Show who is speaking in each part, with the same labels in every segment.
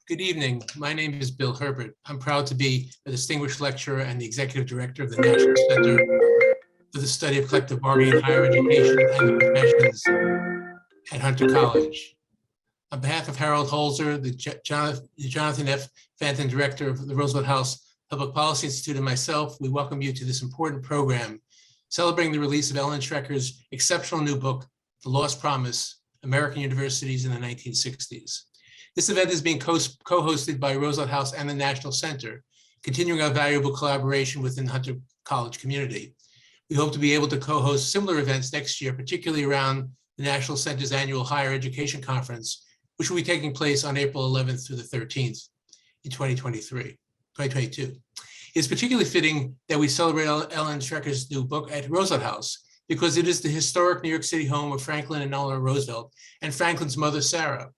Speaker 1: Good evening. My name is Bill Herbert. I'm proud to be a distinguished lecturer and the executive director of the National Center for the Study of Collective Bargaining in Higher Education and the Professions at Hunter College. On behalf of Harold Holzer, the Jonathan F. Fanton Director of the Roosevelt House Public Policy Institute, and myself, we welcome you to this important program celebrating the release of Ellen Schrecker's exceptional new book, The Lost Promise, American Universities in the 1960s. This event is being co-hosted by Roosevelt House and the National Center, continuing our valuable collaboration within the Hunter College community. We hope to be able to co-host similar events next year, particularly around the National Center's annual Higher Education Conference, which will be taking place on April 11th through the 13th in 2022. It's particularly fitting that we celebrate Ellen Schrecker's new book at Roosevelt House because it is the historic New York City home of Franklin and Eleanor Roosevelt and Franklin's mother, Sarah.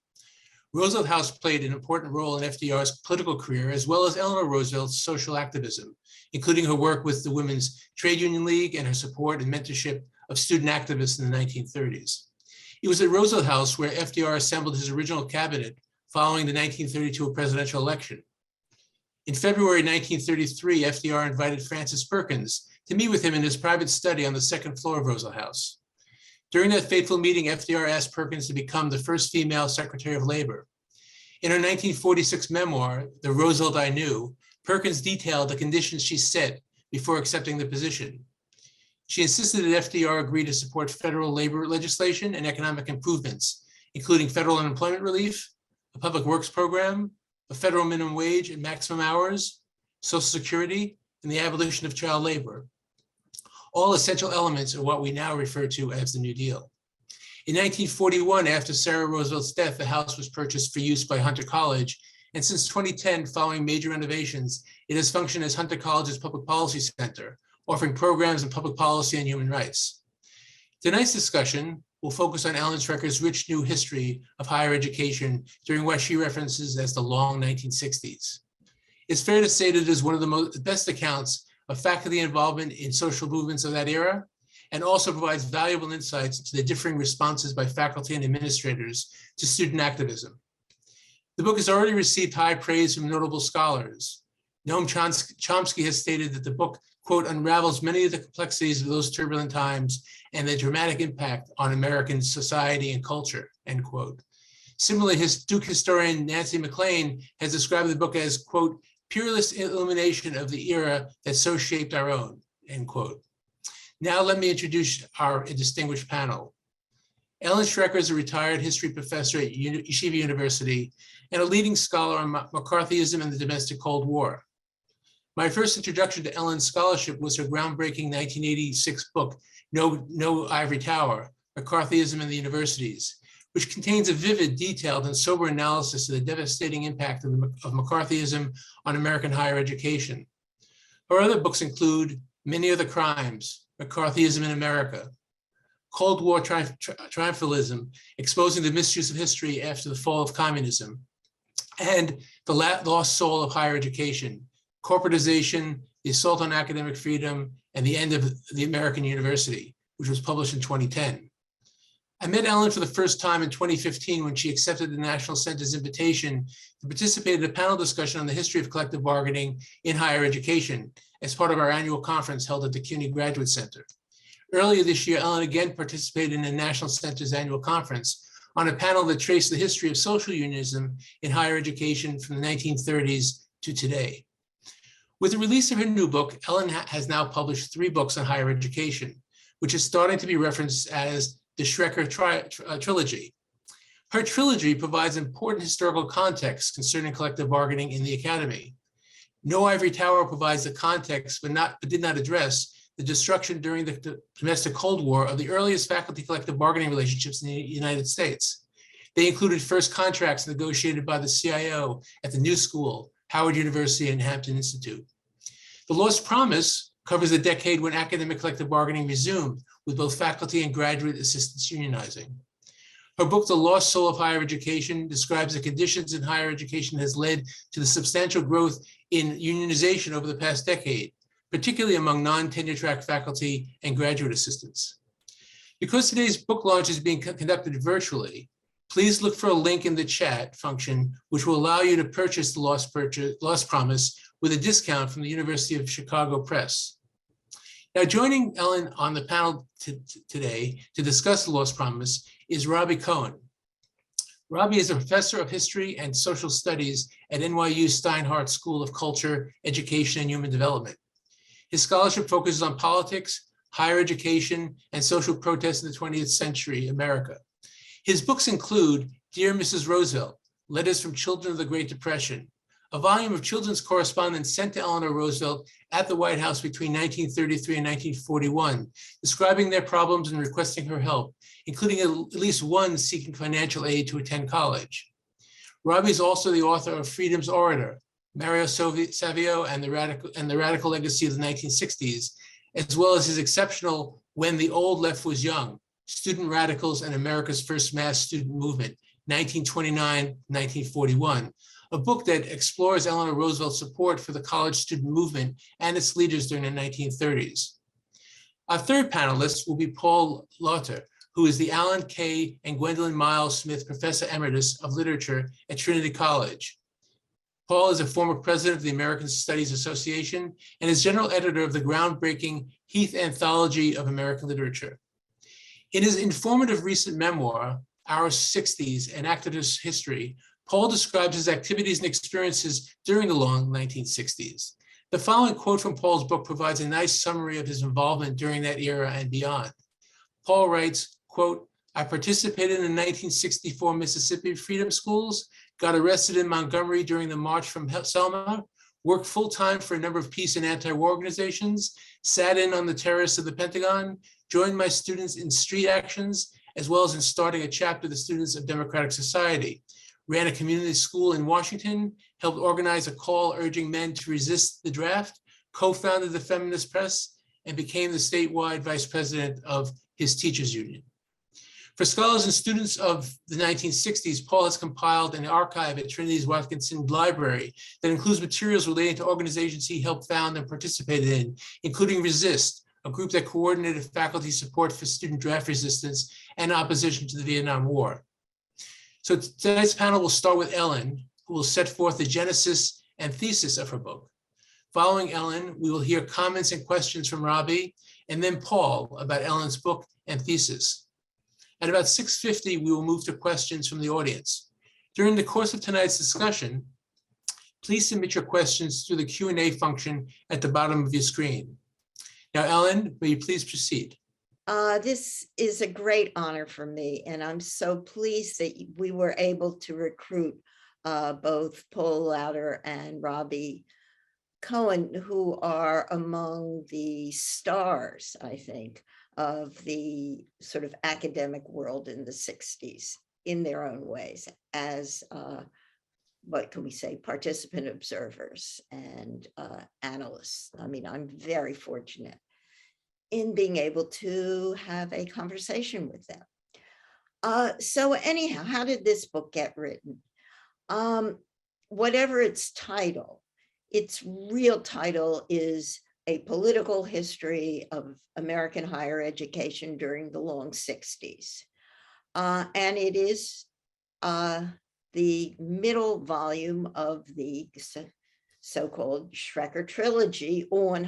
Speaker 1: Roosevelt House played an important role in FDR's political career, as well as Eleanor Roosevelt's social activism, including her work with the Women's Trade Union League and her support and mentorship of student activists in the 1930s. It was at Roosevelt House where FDR assembled his original cabinet following the 1932 presidential election. In February 1933, FDR invited Frances Perkins to meet with him in his private study on the second floor of Roosevelt House. During that fateful meeting, FDR asked Perkins to become the first female Secretary of Labor. In her 1946 memoir, The Roosevelt I Knew, Perkins detailed the conditions she set before accepting the position. She insisted that FDR agree to support federal labor legislation and economic improvements, including federal unemployment relief, a public works program, a federal minimum wage and maximum hours, Social Security, and the abolition of child labor. All essential elements of what we now refer to as the New Deal. In 1941, after Sarah Roosevelt's death, the house was purchased for use by Hunter College, and since 2010, following major renovations, it has functioned as Hunter College's Public Policy Center, offering programs in public policy and human rights. Tonight's discussion will focus on Ellen Schrecker's rich new history of higher education during what she references as the long 1960s. It's fair to say that it is one of the best accounts of faculty involvement in social movements of that era, and also provides valuable insights into the differing responses by faculty and administrators to student activism. The book has already received high praise from notable scholars. Noam Chomsky has stated that the book, quote, unravels many of the complexities of those turbulent times and their dramatic impact on American society and culture, end quote. Similarly, Duke historian Nancy MacLean has described the book as, quote, peerless illumination of the era that so shaped our own, end quote. Now let me introduce our distinguished panel. Ellen Schrecker is a retired history professor at Yeshiva University and a leading scholar on McCarthyism and the domestic Cold War. My first introduction to Ellen's scholarship was her groundbreaking 1986 book, No Ivory Tower, McCarthyism and the Universities, which contains a vivid, detailed, and sober analysis of the devastating impact of McCarthyism on American higher education. Her other books include Many Other Crimes, McCarthyism in America, Cold War Triumphalism, Exposing the Misuse of History After the Fall of Communism, and The Lost Soul of Higher Education, Corporatization, The Assault on Academic Freedom, and the End of the American University, which was published in 2010. I met Ellen for the first time in 2015 when she accepted the National Center's invitation to participate in a panel discussion on the history of collective bargaining in higher education as part of our annual conference held at the CUNY Graduate Center. Earlier this year, Ellen again participated in the National Center's annual conference on a panel that traced the history of social unionism in higher education from the 1930s to today. With the release of her new book, Ellen has now published 3 books on higher education, which is starting to be referenced as the Schrecker trilogy. Her trilogy provides important historical context concerning collective bargaining in the academy. No Ivory Tower provides the context, but did not address the destruction during the domestic Cold War of the earliest faculty collective bargaining relationships in the United States. They included first contracts negotiated by the CIO at the New School, Howard University, and Hampton Institute. The Lost Promise covers the decade when academic collective bargaining resumed, with both faculty and graduate assistants unionizing. Her book, The Lost Soul of Higher Education, describes the conditions in higher education has led to the substantial growth in unionization over the past decade, particularly among non-tenure track faculty and graduate assistants. Because today's book launch is being conducted virtually, Please look for a link in the chat function, which will allow you to purchase the Lost Promise with a discount from the University of Chicago Press. Now, joining Ellen on the panel today to discuss the Lost Promise is Robbie Cohen. Robbie is a professor of history and social studies at NYU Steinhardt School of Culture, Education, and Human Development. His scholarship focuses on politics, higher education, and social protest in the 20th century America. His books include Dear Mrs. Roosevelt, Letters from Children of the Great Depression, a volume of children's correspondence sent to Eleanor Roosevelt at the White House between 1933 and 1941, describing their problems and requesting her help, including at least one seeking financial aid to attend college. Robbie is also the author of Freedom's Orator, Mario Savio and the Radical Legacy of the 1960s, as well as his exceptional When the Old Left Was Young, Student Radicals and America's First Mass Student Movement, 1929-1941, a book that explores Eleanor Roosevelt's support for the college student movement and its leaders during the 1930s. Our third panelist will be Paul Lauter, who is the Alan K. and Gwendolyn Miles Smith Professor Emeritus of Literature at Trinity College. Paul is a former president of the American Studies Association and is general editor of the groundbreaking Heath Anthology of American Literature. In his informative recent memoir, Our 60s, An Activist History, Paul describes his activities and experiences during the long 1960s. The following quote from Paul's book provides a nice summary of his involvement during that era and beyond. Paul writes, quote, I participated in the 1964 Mississippi Freedom Schools, got arrested in Montgomery during the March from Selma, worked full-time for a number of peace and anti-war organizations, sat in on the terrace of the Pentagon, joined my students in street actions, as well as in starting a chapter of the Students of Democratic Society, ran a community school in Washington, helped organize a call urging men to resist the draft, co-founded the Feminist Press, and became the statewide vice president of his teachers union. For scholars and students of the 1960s, Paul has compiled an archive at Trinity's Watkinson Library that includes materials relating to organizations he helped found and participated in, including Resist, a group that coordinated faculty support for student draft resistance and opposition to the Vietnam War. So tonight's panel will start with Ellen, who will set forth the genesis and thesis of her book. Following Ellen, we will hear comments and questions from Robbie, and then Paul about Ellen's book and thesis. At about 6:50, we will move to questions from the audience. During the course of tonight's discussion, please submit your questions through the Q&A function at the bottom of your screen. Now, Ellen, will you please proceed?
Speaker 2: This is a great honor for me, and I'm so pleased that we were able to recruit both Paul Lauter and Robbie Cohen, who are among the stars, I think, of the sort of academic world in the 60s in their own ways as, what can we say, participant observers and analysts. I mean, I'm very fortunate in being able to have a conversation with them. So anyhow, how did this book get written? Whatever its title, its real title is A Political History of American Higher Education During the Long 60s. And it is the middle volume of the so-called Schrecker trilogy on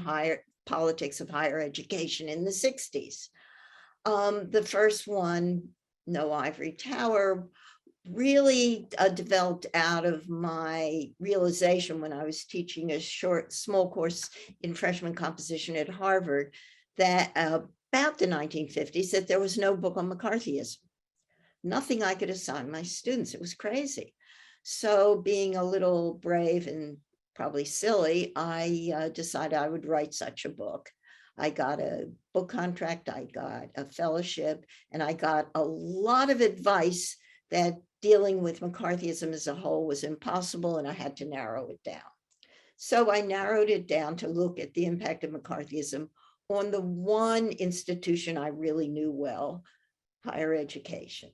Speaker 2: politics of higher education in the 60s. The first one, No Ivory Tower, really developed out of my realization when I was teaching a small course in freshman composition at Harvard that about the 1950s, that there was no book on McCarthyism. Nothing I could assign my students. It was crazy. So being a little brave and probably silly, I decided I would write such a book. I got a book contract, I got a fellowship, and I got a lot of advice that dealing with McCarthyism as a whole was impossible, and I had to narrow it down. So I narrowed it down to look at the impact of McCarthyism on the one institution I really knew well, higher education.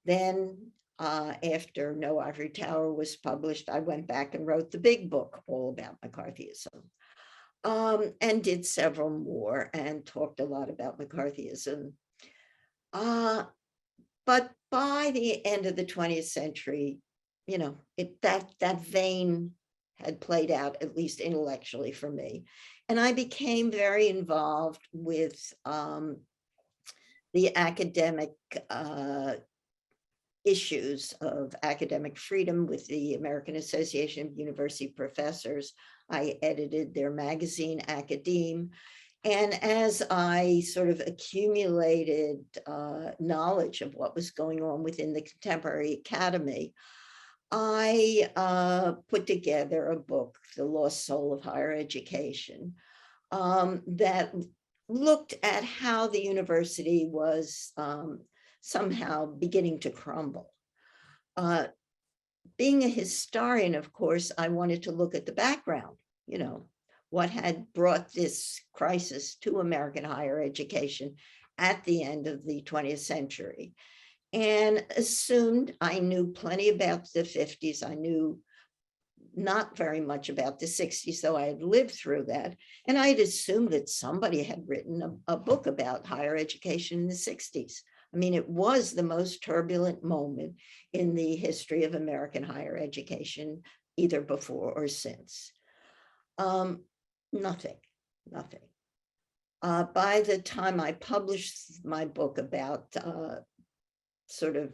Speaker 2: Then after No Ivory Tower was published, I went back and wrote the big book all about McCarthyism, and did several more and talked a lot about McCarthyism. But by the end of the 20th century, that vein had played out, at least intellectually for me. And I became very involved with the academic issues of academic freedom with the American Association of University Professors. I edited their magazine, Academe. And as I sort of accumulated knowledge of what was going on within the contemporary academy, I put together a book, The Lost Soul of Higher Education, that looked at how the university was somehow beginning to crumble. Being a historian, of course, I wanted to look at the background, what had brought this crisis to American higher education at the end of the 20th century. And assumed I knew plenty about the 50s. I knew not very much about the 60s, though I had lived through that. And I had assumed that somebody had written a book about higher education in the 60s. I mean, it was the most turbulent moment in the history of American higher education, either before or since. Nothing. By the time I published my book about sort of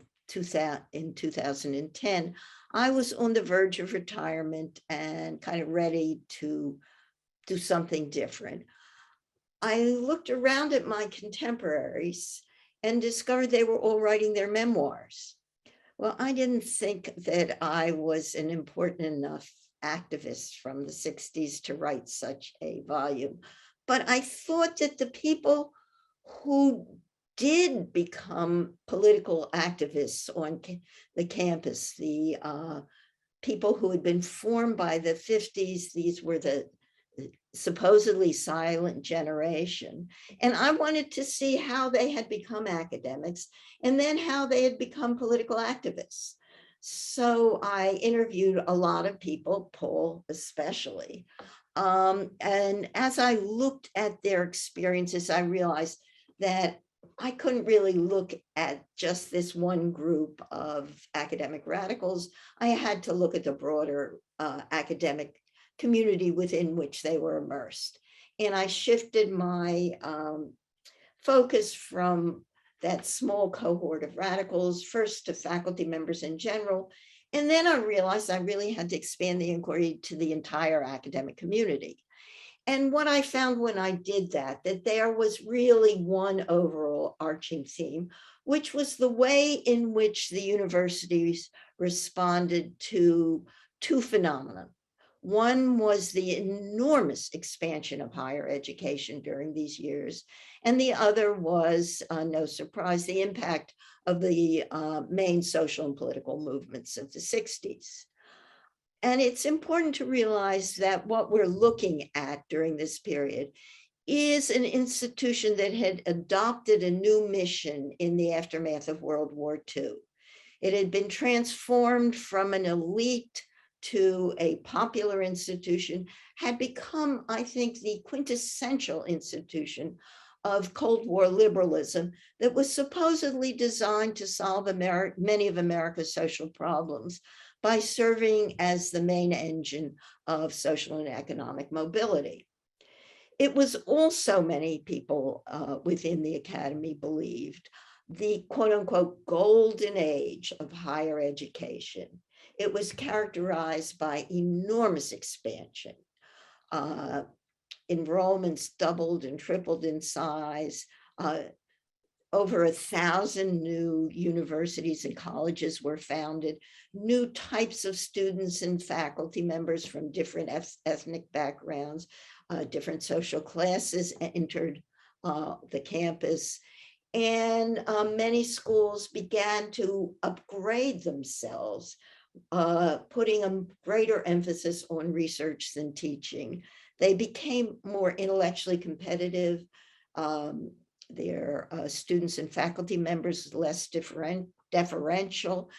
Speaker 2: in 2010, I was on the verge of retirement and kind of ready to do something different. I looked around at my contemporaries and discovered they were all writing their memoirs. Well, I didn't think that I was an important enough activist from the 60s to write such a volume, but I thought that the people who did become political activists on the campus, the people who had been formed by the 50s, these were the supposedly silent generation. And I wanted to see how they had become academics and then how they had become political activists. So I interviewed a lot of people, Paul especially. And as I looked at their experiences, I realized that I couldn't really look at just this one group of academic radicals. I had to look at the broader academic community within which they were immersed. And I shifted my focus from that small cohort of radicals, first to faculty members in general. And then I realized I really had to expand the inquiry to the entire academic community. And what I found when I did that there was really one overall arching theme, which was the way in which the universities responded to two phenomena. One was the enormous expansion of higher education during these years, and the other was, no surprise, the impact of the main social and political movements of the 60s. And it's important to realize that what we're looking at during this period is an institution that had adopted a new mission in the aftermath of World War II. It had been transformed from an elite to a popular institution, had become, I think, the quintessential institution of Cold War liberalism that was supposedly designed to solve many of America's social problems by serving as the main engine of social and economic mobility. It was also, many people within the academy believed, the quote unquote golden age of higher education. It was characterized by enormous expansion. Enrollments doubled and tripled in size. Over 1,000 new universities and colleges were founded. New types of students and faculty members from different ethnic backgrounds, different social classes entered the campus. And many schools began to upgrade themselves, putting a greater emphasis on research than teaching. They became more intellectually competitive. Their students and faculty members less deferential,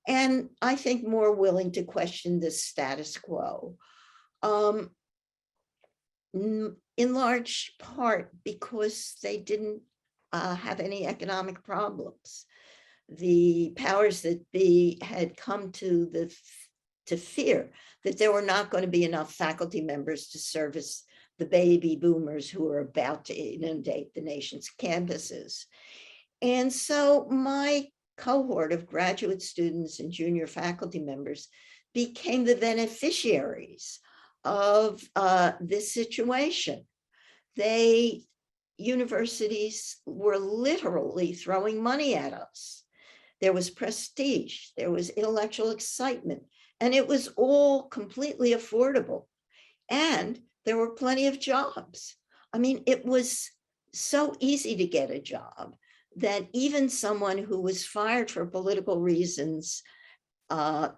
Speaker 2: and I think more willing to question the status quo. In large part because they didn't have any economic problems. the powers that be had come to fear that there were not going to be enough faculty members to service the baby boomers who were about to inundate the nation's campuses. And so my cohort of graduate students and junior faculty members became the beneficiaries of this situation. Universities were literally throwing money at us. There was prestige, there was intellectual excitement, and it was all completely affordable. And there were plenty of jobs. I mean, it was so easy to get a job that even someone who was fired for political reasons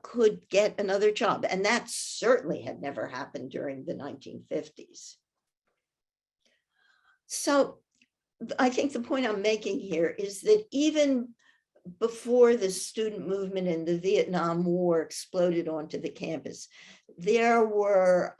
Speaker 2: could get another job. And that certainly had never happened during the 1950s. So I think the point I'm making here is that even before the student movement and the Vietnam War exploded onto the campus, there were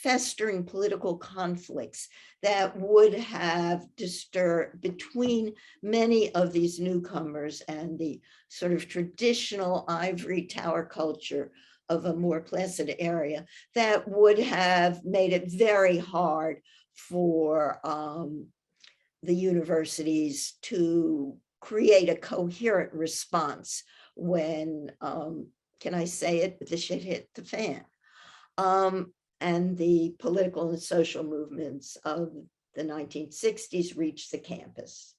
Speaker 2: festering political conflicts that would have disturbed between many of these newcomers and the sort of traditional ivory tower culture of a more placid area that would have made it very hard for the universities to create a coherent response when, can I say it, the shit hit the fan. And the political and social movements of the 1960s reached the campus.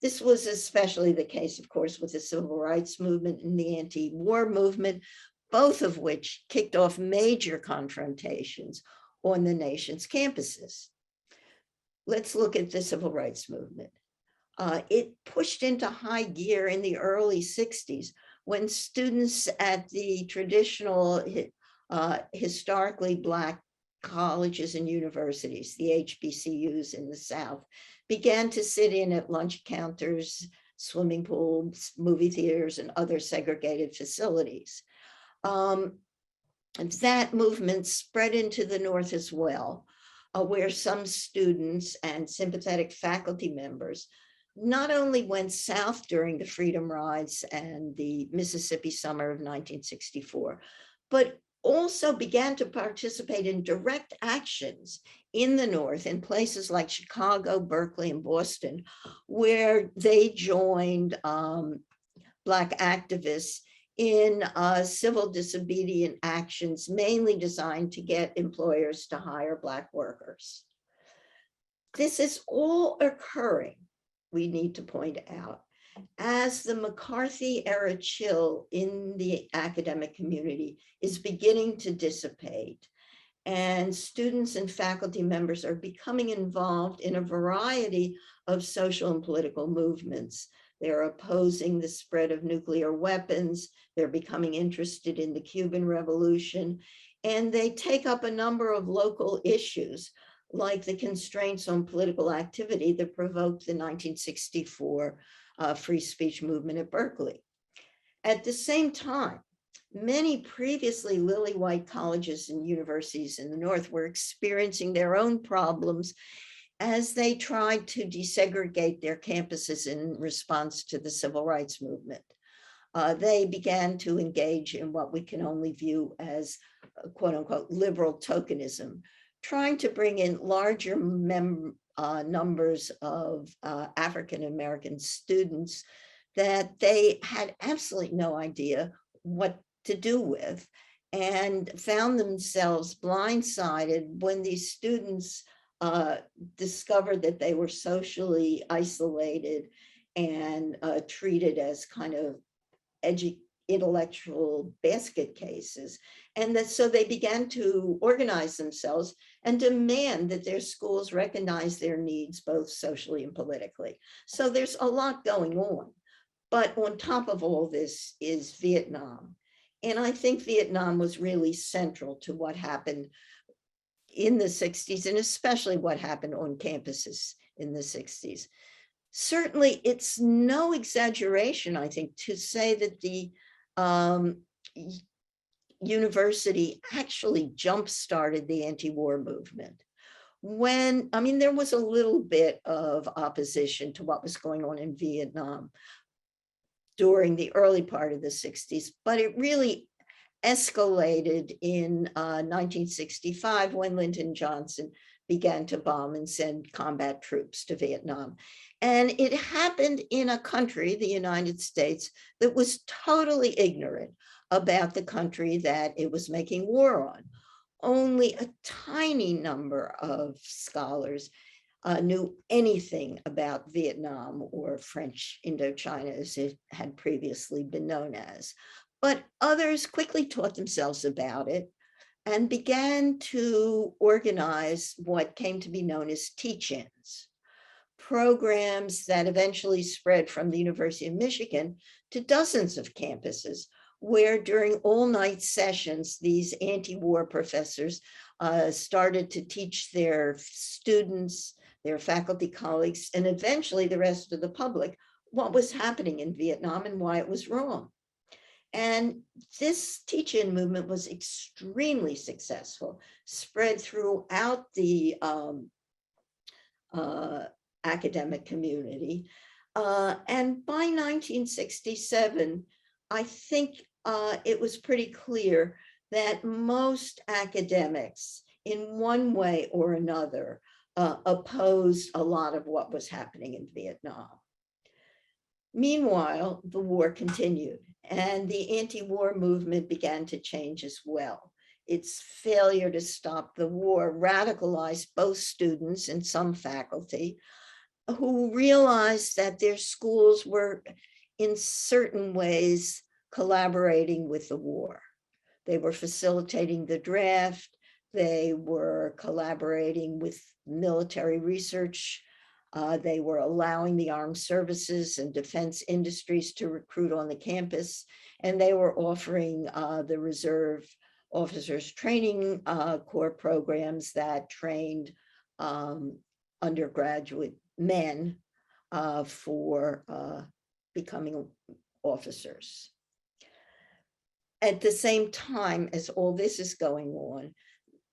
Speaker 2: This was especially the case, of course, with the civil rights movement and the anti-war movement, both of which kicked off major confrontations on the nation's campuses. Let's look at the civil rights movement. It pushed into high gear in the early 60s when students at the traditional historically Black colleges and universities, the HBCUs in the South, began to sit in at lunch counters, swimming pools, movie theaters, and other segregated facilities. That movement spread into the North as well, where some students and sympathetic faculty members not only went south during the Freedom Rides and the Mississippi Summer of 1964, but also began to participate in direct actions in the North in places like Chicago, Berkeley, and Boston, where they joined Black activists in civil disobedient actions, mainly designed to get employers to hire Black workers. This is all occurring, we need to point out, as the McCarthy era chill in the academic community is beginning to dissipate, and students and faculty members are becoming involved in a variety of social and political movements. They're opposing the spread of nuclear weapons, they're becoming interested in the Cuban Revolution, and they take up a number of local issues like the constraints on political activity that provoked the 1964 free speech movement at Berkeley. At the same time, many previously lily-white colleges and universities in the North were experiencing their own problems as they tried to desegregate their campuses in response to the civil rights movement. They began to engage in what we can only view as quote unquote liberal tokenism, trying to bring in larger numbers of African-American students that they had absolutely no idea what to do with, and found themselves blindsided when these students discovered that they were socially isolated and treated as kind of intellectual basket cases. And so they began to organize themselves and demand that their schools recognize their needs, both socially and politically. So there's a lot going on. But on top of all this is Vietnam. And I think Vietnam was really central to what happened in the 60s, and especially what happened on campuses in the 60s. Certainly, it's no exaggeration, I think, to say that the university actually jump-started the anti-war movement. When, I mean, there was a little bit of opposition to what was going on in Vietnam, during the early part of the 60s, but it really escalated in 1965 when Lyndon Johnson began to bomb and send combat troops to Vietnam. And it happened in a country, the United States, that was totally ignorant about the country that it was making war on. Only a tiny number of scholars knew anything about Vietnam or French Indochina as it had previously been known as. But others quickly taught themselves about it and began to organize what came to be known as teach-ins, programs that eventually spread from the University of Michigan to dozens of campuses, where during all-night sessions, these anti-war professors started to teach their students, their faculty colleagues, and eventually the rest of the public what was happening in Vietnam and why it was wrong. And this teach-in movement was extremely successful, spread throughout the academic community. And by 1967, I think it was pretty clear that most academics, in one way or another, opposed a lot of what was happening in Vietnam. Meanwhile, the war continued, and the anti-war movement began to change as well. Its failure to stop the war radicalized both students and some faculty who realized that their schools were in certain ways collaborating with the war. They were facilitating the draft. They were collaborating with military research. They were allowing the armed services and defense industries to recruit on the campus, and they were offering the reserve officers training corps programs that trained undergraduate men for becoming officers. At the same time as all this is going on,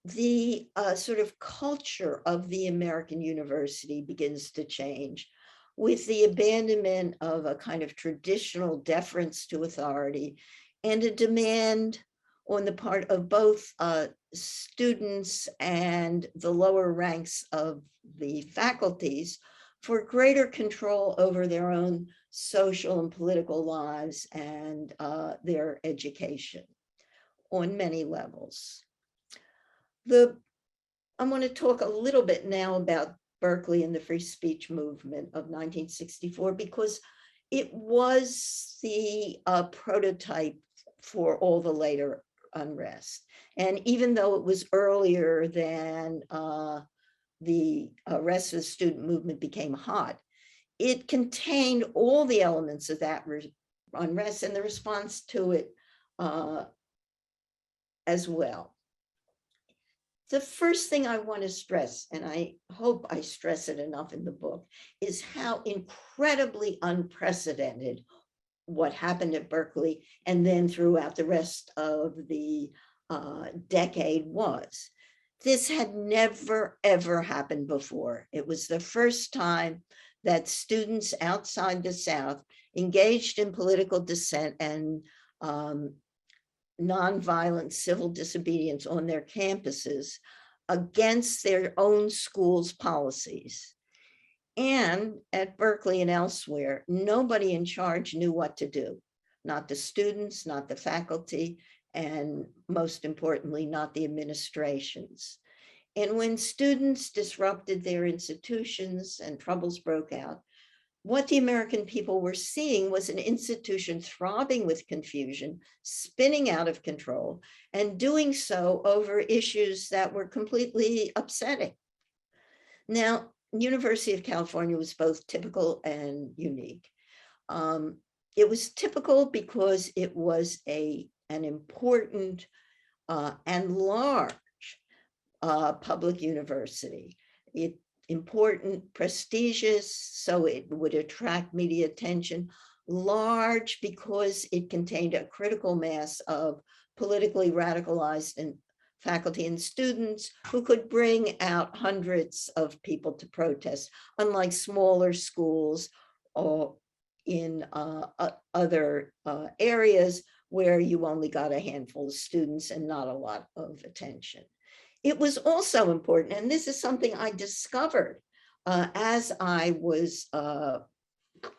Speaker 2: the sort of culture of the American university begins to change with the abandonment of a kind of traditional deference to authority and a demand on the part of both students and the lower ranks of the faculties for greater control over their own social and political lives and their education on many levels. I want to talk a little bit now about Berkeley and the free speech movement of 1964, because it was the prototype for all the later unrest. And even though it was earlier than the rest of the student movement became hot, it contained all the elements of that unrest and the response to it as well. The first thing I want to stress, and I hope I stress it enough in the book, is how incredibly unprecedented what happened at Berkeley and then throughout the rest of the decade was. This had never, ever happened before. It was the first time that students outside the South engaged in political dissent and nonviolent civil disobedience on their campuses against their own school's policies. And at Berkeley and elsewhere, nobody in charge knew what to do. Not the students, not the faculty, and most importantly, not the administrations. And when students disrupted their institutions and troubles broke out, what the American people were seeing was an institution throbbing with confusion, spinning out of control, and doing so over issues that were completely upsetting. Now, University of California was both typical and unique. It was typical because it was an important and large public university. It important, prestigious, so it would attract media attention, large because it contained a critical mass of politically radicalized and faculty and students who could bring out hundreds of people to protest, unlike smaller schools or in other areas where you only got a handful of students and not a lot of attention. It was also important, and this is something I discovered as I was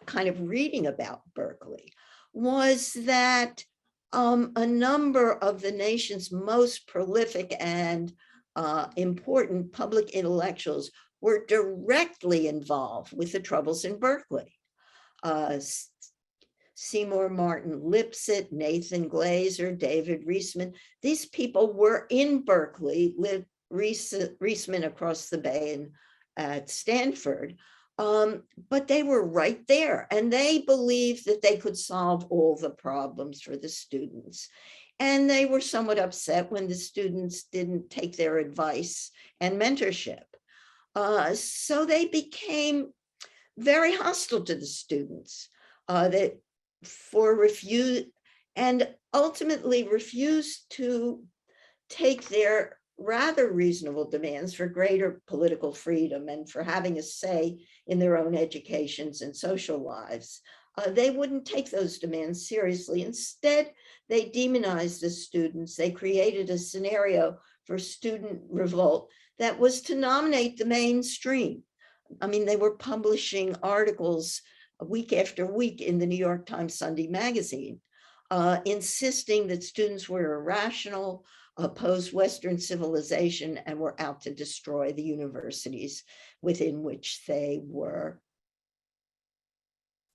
Speaker 2: kind of reading about Berkeley, was that a number of the nation's most prolific and important public intellectuals were directly involved with the troubles in Berkeley. Seymour Martin Lipset, Nathan Glazer, David Reesman. These people were in Berkeley, Reesman across the bay and at Stanford, but they were right there, and they believed that they could solve all the problems for the students. And they were somewhat upset when the students didn't take their advice and mentorship. So they became very hostile to the students. That for refuse and ultimately refused to take their rather reasonable demands for greater political freedom and for having a say in their own educations and social lives. They wouldn't take those demands seriously. Instead, they demonized the students. They created a scenario for student revolt that was to nominate the mainstream. I mean, they were publishing articles week after week in the New York Times Sunday magazine, insisting that students were irrational, opposed Western civilization, and were out to destroy the universities within which they were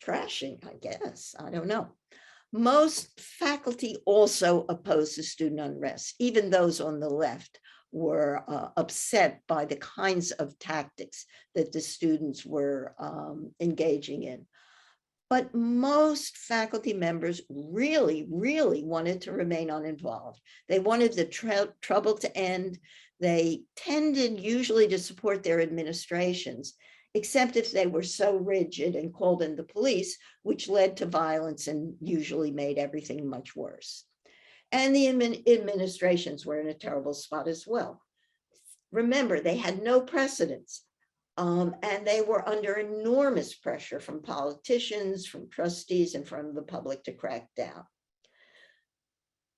Speaker 2: trashing, I guess. I don't know. Most faculty also opposed the student unrest. Even those on the left were upset by the kinds of tactics that the students were engaging in. But most faculty members really, really wanted to remain uninvolved. They wanted the trouble to end. They tended usually to support their administrations, except if they were so rigid and called in the police, which led to violence and usually made everything much worse. And the administrations were in a terrible spot as well. Remember, they had no precedents. And they were under enormous pressure from politicians, from trustees, and from the public to crack down.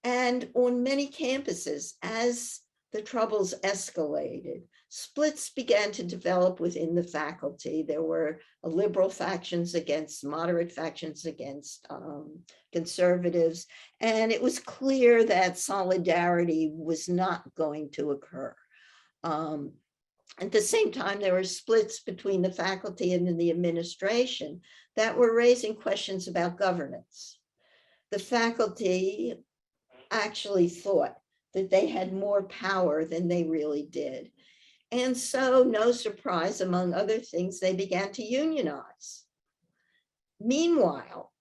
Speaker 2: And on many campuses, as the troubles escalated, splits began to develop within the faculty. There were liberal factions against moderate factions against conservatives, and it was clear that solidarity was not going to occur. At the same time, there were splits between the faculty and the administration that were raising questions about governance. The faculty actually thought that they had more power than they really did. And so, no surprise, among other things, they began to unionize. Meanwhile,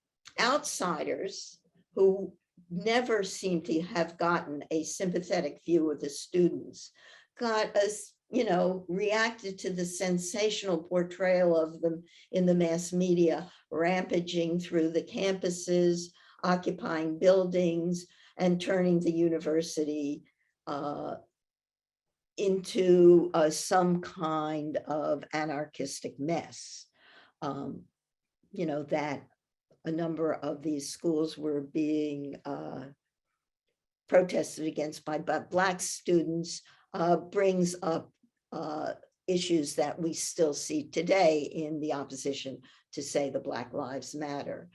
Speaker 2: outsiders who never seemed to have gotten a sympathetic view of the students got us, reacted to the sensational portrayal of them in the mass media, rampaging through the campuses, occupying buildings, and turning the university into some kind of anarchistic mess. That a number of these schools were being protested against by Black students brings up issues that we still see today in the opposition to, say, the Black Lives Matter.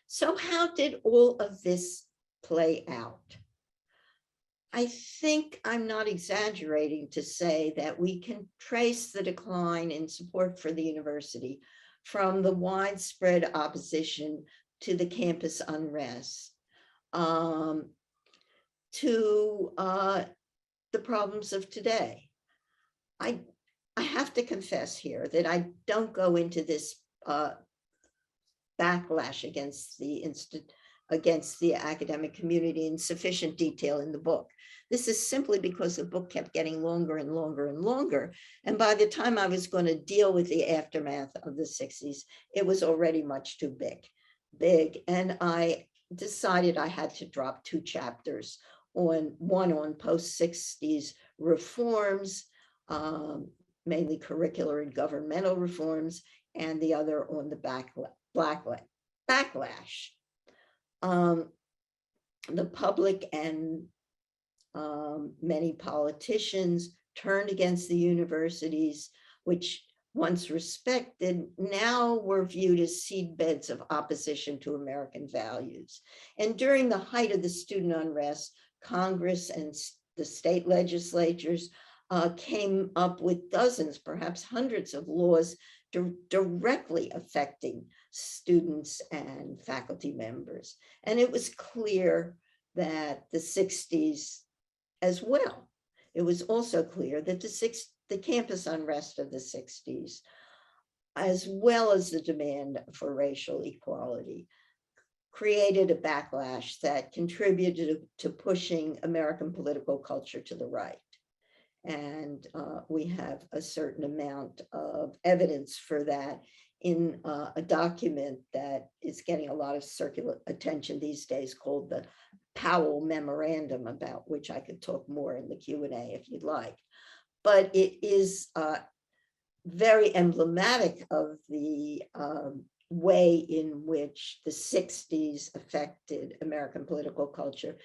Speaker 2: So how did all of this play out? I think I'm not exaggerating to say that we can trace the decline in support for the university from the widespread opposition to the campus unrest to the problems of today. I have to confess here that I don't go into this backlash against the academic community in sufficient detail in the book. This is simply because the book kept getting longer and longer and longer. And by the time I was going to deal with the aftermath of the 60s, it was already much too big. And I decided I had to drop 2 chapters, one on post-60s reforms, mainly curricular and governmental reforms, and the other on the backlash. The public and many politicians turned against the universities, which once respected, now were viewed as seedbeds of opposition to American values. And during the height of the student unrest, Congress and the state legislatures came up with dozens, perhaps hundreds of laws directly affecting students and faculty members. And it was clear that the 60s as well. It was also clear that the campus unrest of the 60s, as well as the demand for racial equality, created a backlash that contributed to pushing American political culture to the right. And we have a certain amount of evidence for that in a document that is getting a lot of circular attention these days called the Powell Memorandum, about which I could talk more in the Q&A if you'd like. But it is very emblematic of the way in which the 60s affected American political culture,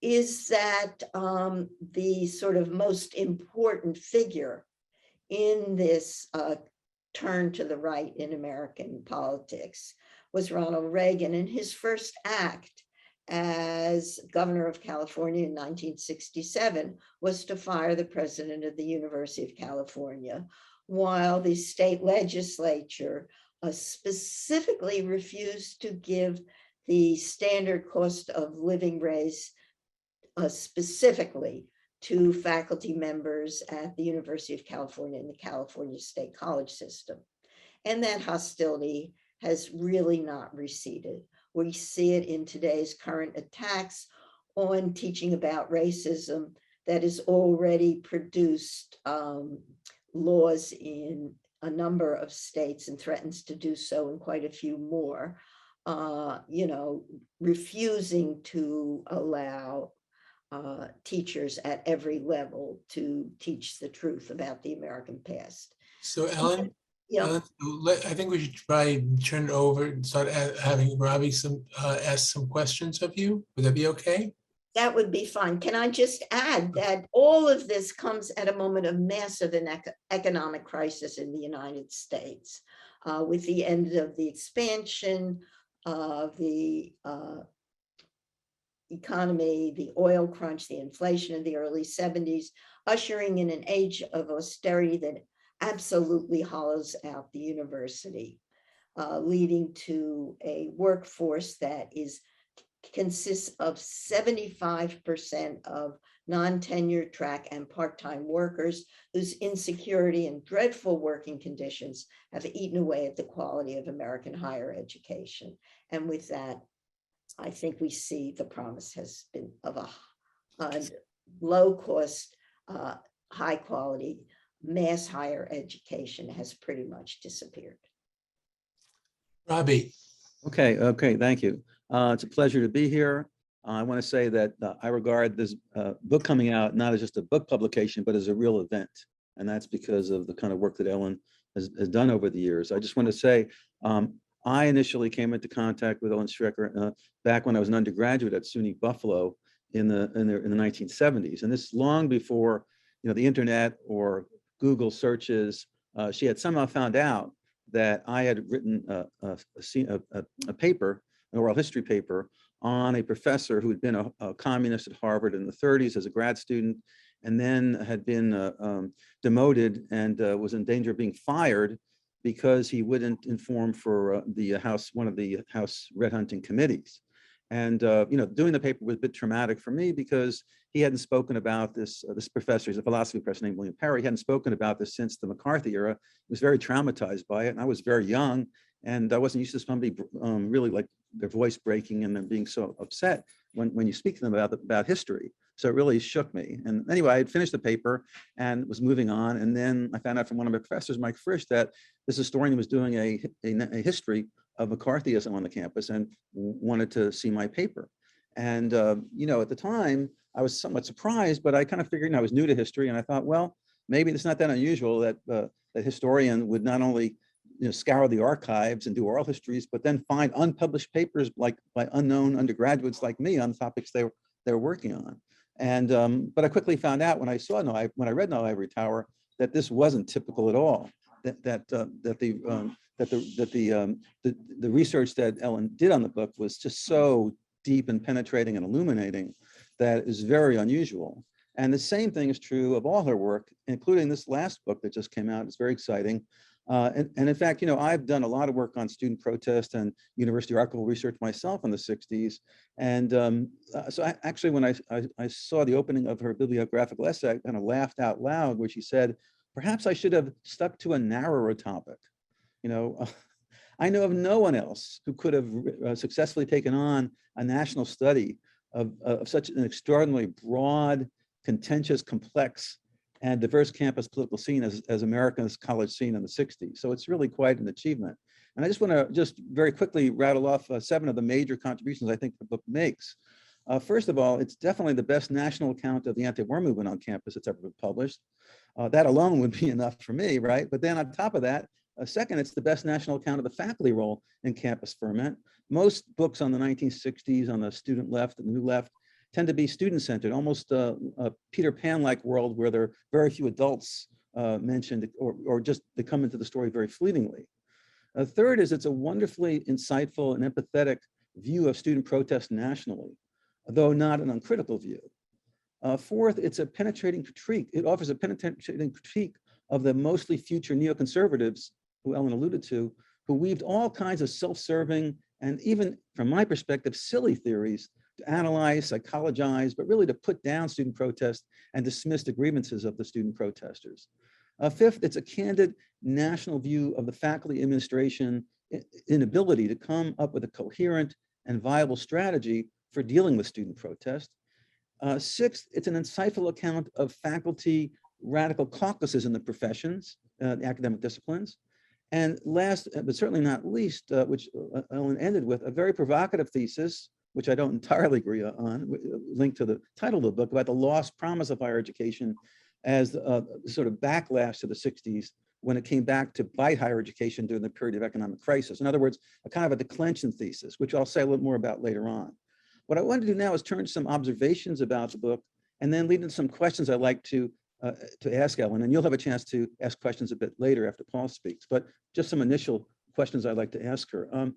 Speaker 2: is that the sort of most important figure in this turn to the right in American politics was Ronald Reagan. And his first act as governor of California in 1967 was to fire the president of the University of California, while the state legislature specifically refused to give the standard cost of living raise specifically to faculty members at the University of California and the California State College system. And that hostility has really not receded. We see it in today's current attacks on teaching about racism that has already produced laws in a number of states and threatens to do so in quite a few more, refusing to allow teachers at every level to teach the truth about the American past.
Speaker 1: So Ellen,
Speaker 2: Yeah,
Speaker 1: I think we should probably turn it over and start having Robbie ask some questions of you. Would that be okay?
Speaker 2: that would be fine. Can I just add that all of this comes at a moment of massive economic crisis in the United States, with the end of the expansion of the economy, the oil crunch, the inflation of the early 70s, ushering in an age of austerity that absolutely hollows out the university, leading to a workforce that consists of 75% of non-tenure track and part-time workers whose insecurity and dreadful working conditions have eaten away at the quality of American higher education. And with that, I think we see the promise has been of a low cost, high quality, mass higher education has pretty much disappeared.
Speaker 1: Robbie.
Speaker 3: Okay, thank you. It's a pleasure to be here. I want to say that I regard this book coming out not as just a book publication, but as a real event. And that's because of the kind of work that Ellen has done over the years. I just want to say, I initially came into contact with Ellen Strecker back when I was an undergraduate at SUNY Buffalo in the 1970s. And this long before, the internet or Google searches. She had somehow found out that I had written a paper, an oral history paper, on a professor who had been a communist at Harvard in the 30s as a grad student, and then had been demoted and was in danger of being fired because he wouldn't inform for one of the House red hunting committees. And doing the paper was a bit traumatic for me because he hadn't spoken about this. This professor, he's a philosophy professor named William Perry, hadn't spoken about this since the McCarthy era. He was very traumatized by it, and I was very young, and I wasn't used to somebody really like their voice breaking and them being so upset when you speak to them about history. So it really shook me. And anyway, I had finished the paper and was moving on, and then I found out from one of my professors, Mike Frisch, that this historian was doing a history of McCarthyism on the campus and wanted to see my paper. And at the time, I was somewhat surprised, but I kind of figured I was new to history, and I thought, well, maybe it's not that unusual that that historian would not only scour the archives and do oral histories, but then find unpublished papers like by unknown undergraduates like me on topics they were working on. And but I quickly found out when I read No Ivory Tower that this wasn't typical at all. That the research that Ellen did on the book was just so deep and penetrating and illuminating that is very unusual. And the same thing is true of all her work, including this last book that just came out. It's very exciting. And in fact, I've done a lot of work on student protest and university archival research myself in the 60s. And so actually, when I saw the opening of her bibliographical essay, I kind of laughed out loud where she said, perhaps I should have stuck to a narrower topic. I know of no one else who could have successfully taken on a national study of such an extraordinarily broad, contentious, complex, and diverse campus political scene as America's college scene in the 60s. So it's really quite an achievement. And I just want to very quickly rattle off 7 of the major contributions I think the book makes. First of all, it's definitely the best national account of the anti-war movement on campus that's ever been published. That alone would be enough for me, right? But then on top of that, second, it's the best national account of the faculty role in campus ferment. Most books on the 1960s on the student left and the new left tend to be student-centered, almost a Peter Pan-like world where there are very few adults mentioned or just they come into the story very fleetingly. Third is it's a wonderfully insightful and empathetic view of student protest nationally, though not an uncritical view. Fourth, it's a penetrating critique. It offers a penetrating critique of the mostly future neoconservatives, who Ellen alluded to, who weaved all kinds of self-serving and even, from my perspective, silly theories to analyze, psychologize, but really to put down student protest and dismiss the grievances of the student protesters. Fifth, it's a candid national view of the faculty administration inability to come up with a coherent and viable strategy for dealing with student protest. Sixth, it's an insightful account of faculty radical caucuses in the professions, the academic disciplines. And last, but certainly not least, which Ellen ended with, a very provocative thesis, which I don't entirely agree on, linked to the title of the book, about the lost promise of higher education as sort of backlash to the 60s when it came back to bite higher education during the period of economic crisis. In other words, a kind of a declension thesis, which I'll say a little more about later on. What I want to do now is turn to some observations about the book and then lead into some questions I'd like to ask Ellen, and you'll have a chance to ask questions a bit later after Paul speaks, but just some initial questions I'd like to ask her.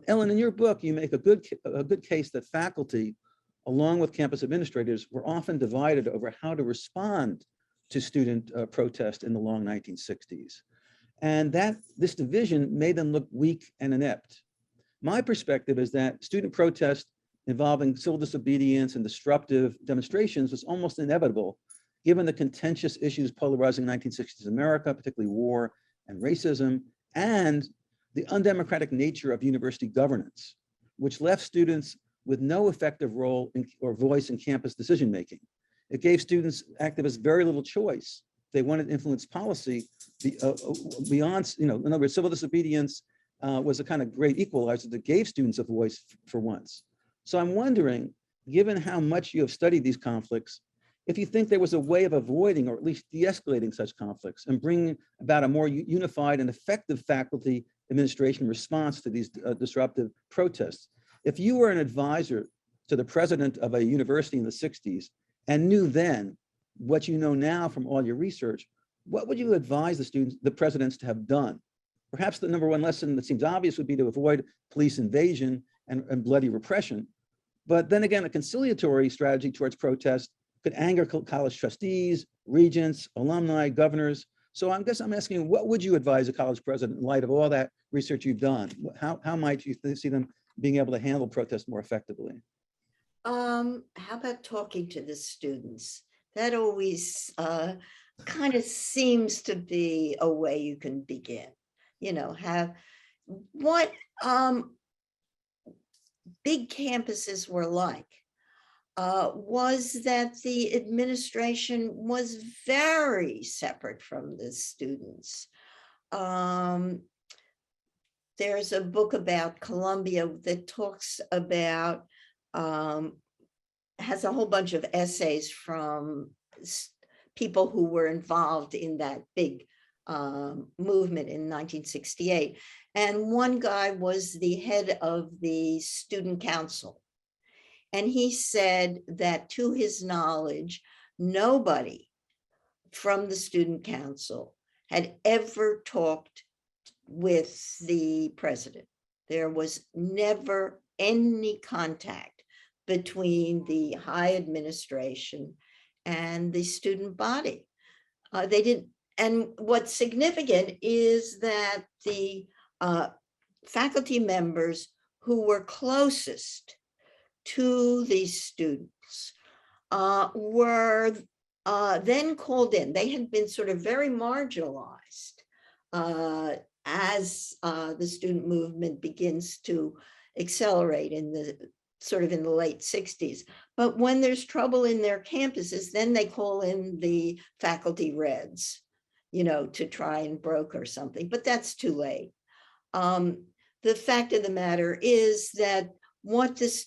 Speaker 3: Ellen, in your book, you make a good case that faculty, along with campus administrators, were often divided over how to respond to student protest in the long 1960s. And that this division made them look weak and inept. My perspective is that student protest involving civil disobedience and disruptive demonstrations was almost inevitable, given the contentious issues polarizing 1960s America, particularly war and racism, and the undemocratic nature of university governance, which left students with no effective role or voice in campus decision-making. It gave students, activists, very little choice. They wanted to influence policy beyond, in other words, civil disobedience was a kind of great equalizer that gave students a voice for once. So I'm wondering, given how much you have studied these conflicts, if you think there was a way of avoiding or at least de-escalating such conflicts and bringing about a more unified and effective faculty administration response to these disruptive protests. If you were an advisor to the president of a university in the 60s and knew then what you know now from all your research, what would you advise the presidents to have done? Perhaps the number one lesson that seems obvious would be to avoid police invasion and bloody repression. But then again, a conciliatory strategy towards protest could anger college trustees, regents, alumni, governors. So I guess I'm asking, what would you advise a college president in light of all that research you've done? How might you see them being able to handle protest more effectively?
Speaker 2: How about talking to the students? That always kind of seems to be a way you can begin. Have what big campuses were like was that the administration was very separate from the students. There's a book about Columbia that talks about, has a whole bunch of essays from people who were involved in that big movement in 1968. And one guy was the head of the student council. And he said that to his knowledge, nobody from the student council had ever talked with the president. There was never any contact between the high administration and the student body. They didn't, and what's significant is that the faculty members who were closest to these students were then called in. They had been sort of very marginalized as the student movement begins to accelerate in the late 60s. But when there's trouble in their campuses, then they call in the faculty reds, to try and broker something, but that's too late. The fact of the matter is that what's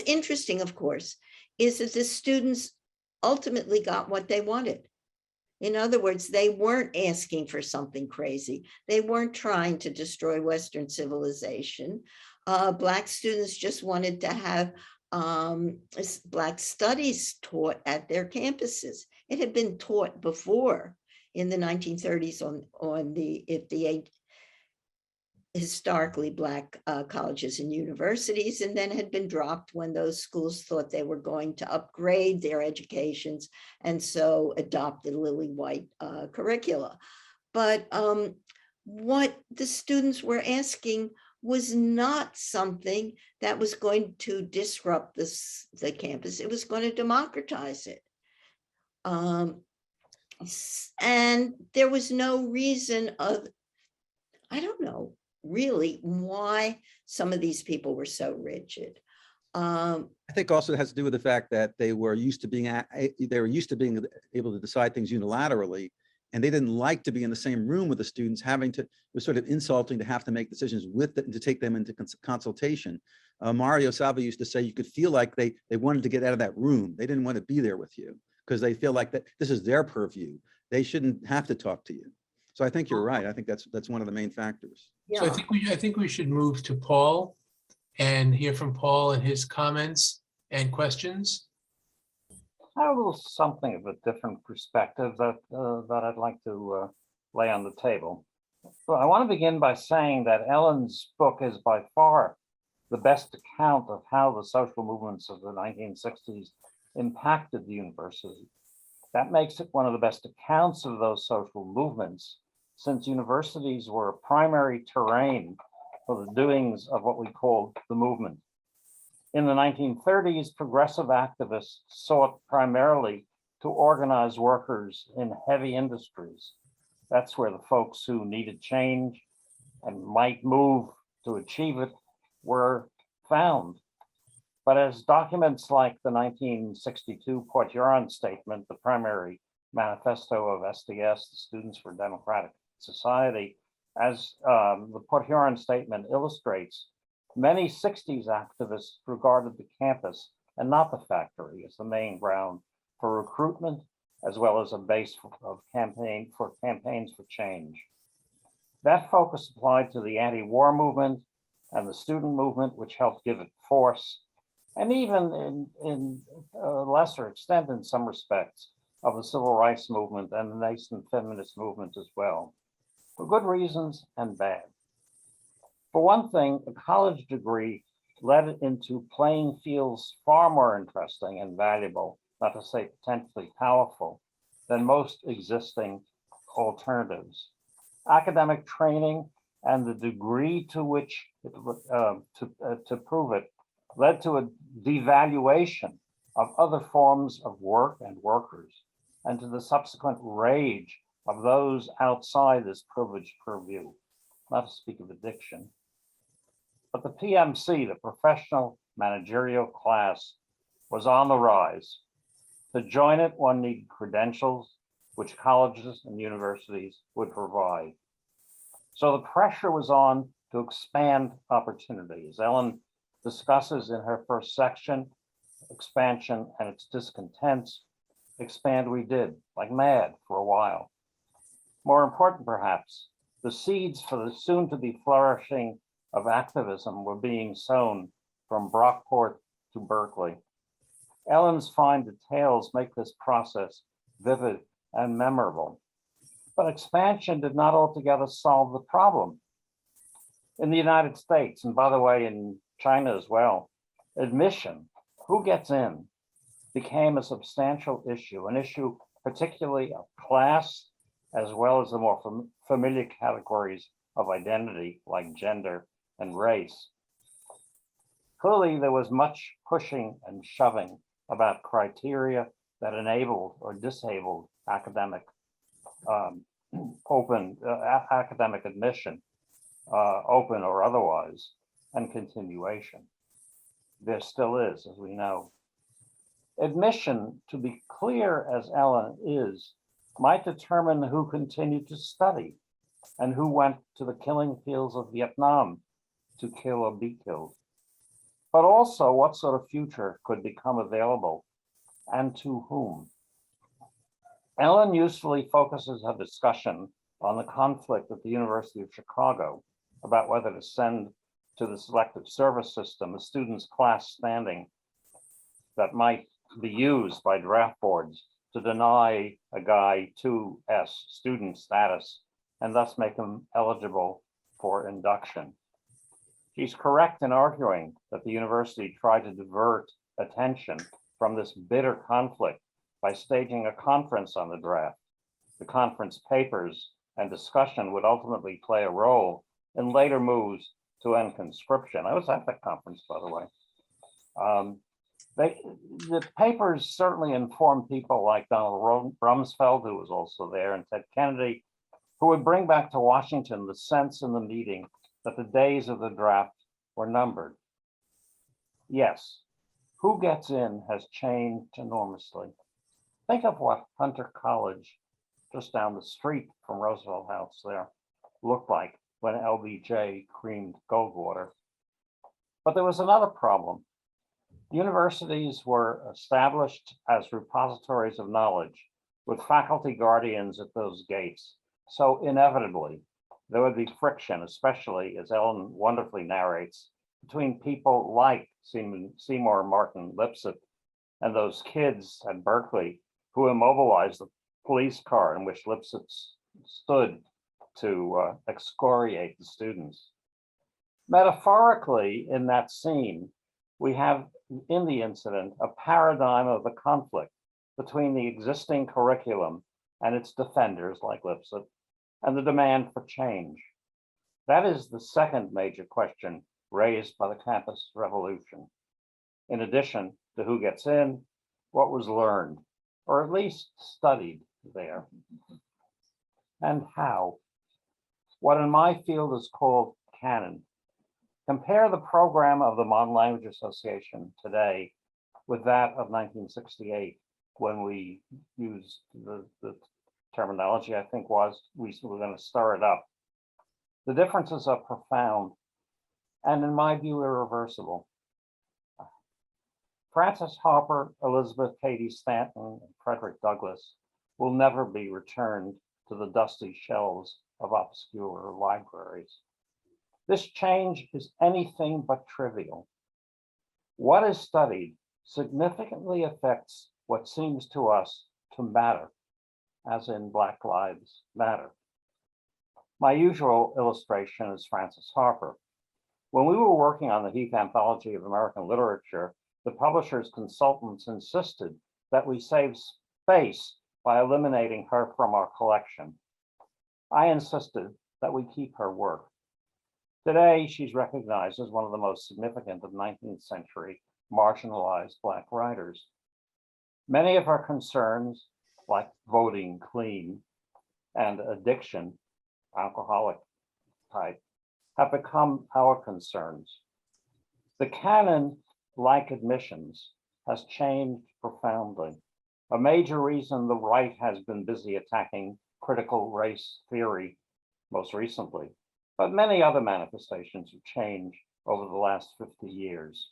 Speaker 2: interesting, of course, is that the students ultimately got what they wanted. In other words, they weren't asking for something crazy. They weren't trying to destroy Western civilization. Black students just wanted to have Black studies taught at their campuses. It had been taught before in the 1930s on the historically Black colleges and universities, and then had been dropped when those schools thought they were going to upgrade their educations and so adopted lily white curricula. But what the students were asking was not something that was going to disrupt the campus. It was going to democratize it. And there was no reason I don't know, really, why some of these people were so rigid.
Speaker 3: I think also it has to do with the fact that they were used to being able to decide things unilaterally, and they didn't like to be in the same room with the students. It was sort of insulting to have to make decisions with them, to take them into consultation. Mario Salva used to say you could feel like they wanted to get out of that room. They didn't want to be there with you because they feel like that this is their purview. They shouldn't have to talk to you. So I think you're right. I think that's one of the main factors.
Speaker 2: Yeah.
Speaker 1: So I think we should move to Paul and hear from Paul and his comments and questions.
Speaker 4: I have a little something of a different perspective that I'd like to lay on the table. So I want to begin by saying that Ellen's book is by far the best account of how the social movements of the 1960s impacted the university. That makes it one of the best accounts of those social movements, since universities were a primary terrain for the doings of what we call the movement. In the 1930s, progressive activists sought primarily to organize workers in heavy industries. That's where the folks who needed change and might move to achieve it were found. But as documents like the 1962 Port Huron Statement, the primary manifesto of SDS, the Students for Democratic Society, as the Port Huron Statement illustrates, many 60s activists regarded the campus and not the factory as the main ground for recruitment, as well as a base of campaigns for change. That focus applied to the anti-war movement and the student movement, which helped give it force, and even in a lesser extent, in some respects, of the civil rights movement and the nascent feminist movement as well, for good reasons and bad. For one thing, a college degree led into playing fields far more interesting and valuable, not to say potentially powerful, than most existing alternatives. Academic training and the degree to which to prove it led to a devaluation of other forms of work and workers, and to the subsequent rage of those outside this privileged purview, not to speak of addiction. But the PMC, the professional managerial class, was on the rise. To join it, one needed credentials, which colleges and universities would provide. So the pressure was on to expand opportunities. Ellen discusses in her first section, expansion and its discontents. Expand we did, like mad, for a while. More important, perhaps, the seeds for the soon-to-be flourishing of activism were being sown from Brockport to Berkeley. Ellen's fine details make this process vivid and memorable. But expansion did not altogether solve the problem. In the United States, and by the way, in China as well, admission, who gets in, became a substantial issue, an issue particularly of class, as well as the more familiar categories of identity like gender and race. Clearly, there was much pushing and shoving about criteria that enabled or disabled academic academic admission, open or otherwise, and continuation. There still is, as we know. Admission, to be clear as Ellen is, might determine who continued to study and who went to the killing fields of Vietnam to kill or be killed, but also what sort of future could become available and to whom. Ellen usefully focuses her discussion on the conflict at the University of Chicago about whether to send to the selective service system a student's class standing that might be used by draft boards to deny a guy 2S student status and thus make him eligible for induction. She's correct in arguing that the university tried to divert attention from this bitter conflict by staging a conference on the draft. The conference papers and discussion would ultimately play a role in later moves to end conscription. I was at that conference, by the way. The papers certainly informed people like Donald Rumsfeld, who was also there, and Ted Kennedy, who would bring back to Washington the sense in the meeting that the days of the draft were numbered. Yes, who gets in has changed enormously. Think of what Hunter College, just down the street from Roosevelt House there, looked like when LBJ creamed Goldwater. But there was another problem. Universities were established as repositories of knowledge with faculty guardians at those gates. So inevitably, there would be friction, especially as Ellen wonderfully narrates, between people like Seymour Martin Lipset and those kids at Berkeley who immobilized the police car in which Lipset stood to excoriate the students. Metaphorically, in that scene, we have in the incident a paradigm of the conflict between the existing curriculum and its defenders like Lipset and the demand for change. That is the second major question raised by the campus revolution. In addition to who gets in, what was learned, or at least studied there, and how. What in my field is called canon. Compare the program of the Modern Language Association today with that of 1968, when we used the terminology, I think was, we were going to stir it up. The differences are profound and, in my view, irreversible. Frances Harper, Elizabeth Cady Stanton, and Frederick Douglass will never be returned to the dusty shelves of obscure libraries. This change is anything but trivial. What is studied significantly affects what seems to us to matter, as in Black Lives Matter. My usual illustration is Frances Harper. When we were working on the Heath Anthology of American Literature, the publisher's consultants insisted that we save space by eliminating her from our collection. I insisted that we keep her work. Today, she's recognized as one of the most significant of 19th century marginalized Black writers. Many of her concerns, like voting clean and addiction, alcoholic type, have become our concerns. The canon, like admissions, has changed profoundly. A major reason the right has been busy attacking critical race theory most recently, but many other manifestations of change over the last 50 years.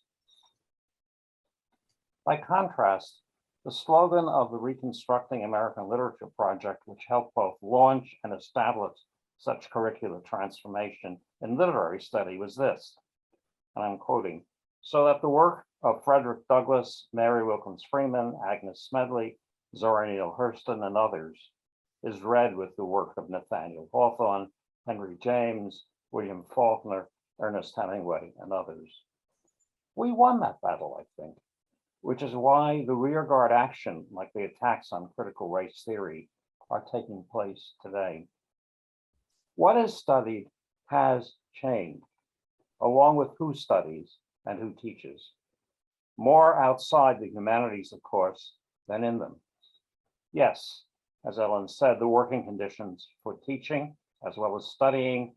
Speaker 4: By contrast, the slogan of the Reconstructing American Literature Project, which helped both launch and establish such curricular transformation in literary study, was this, and I'm quoting, "So that the work of Frederick Douglass, Mary Wilkins Freeman, Agnes Smedley, Zora Neale Hurston, and others is read with the work of Nathaniel Hawthorne, Henry James, William Faulkner, Ernest Hemingway, and others." We won that battle, I think, which is why the rearguard action, like the attacks on critical race theory, are taking place today. What is studied has changed, along with who studies and who teaches. More outside the humanities, of course, than in them. Yes, as Ellen said, the working conditions for teaching as well as studying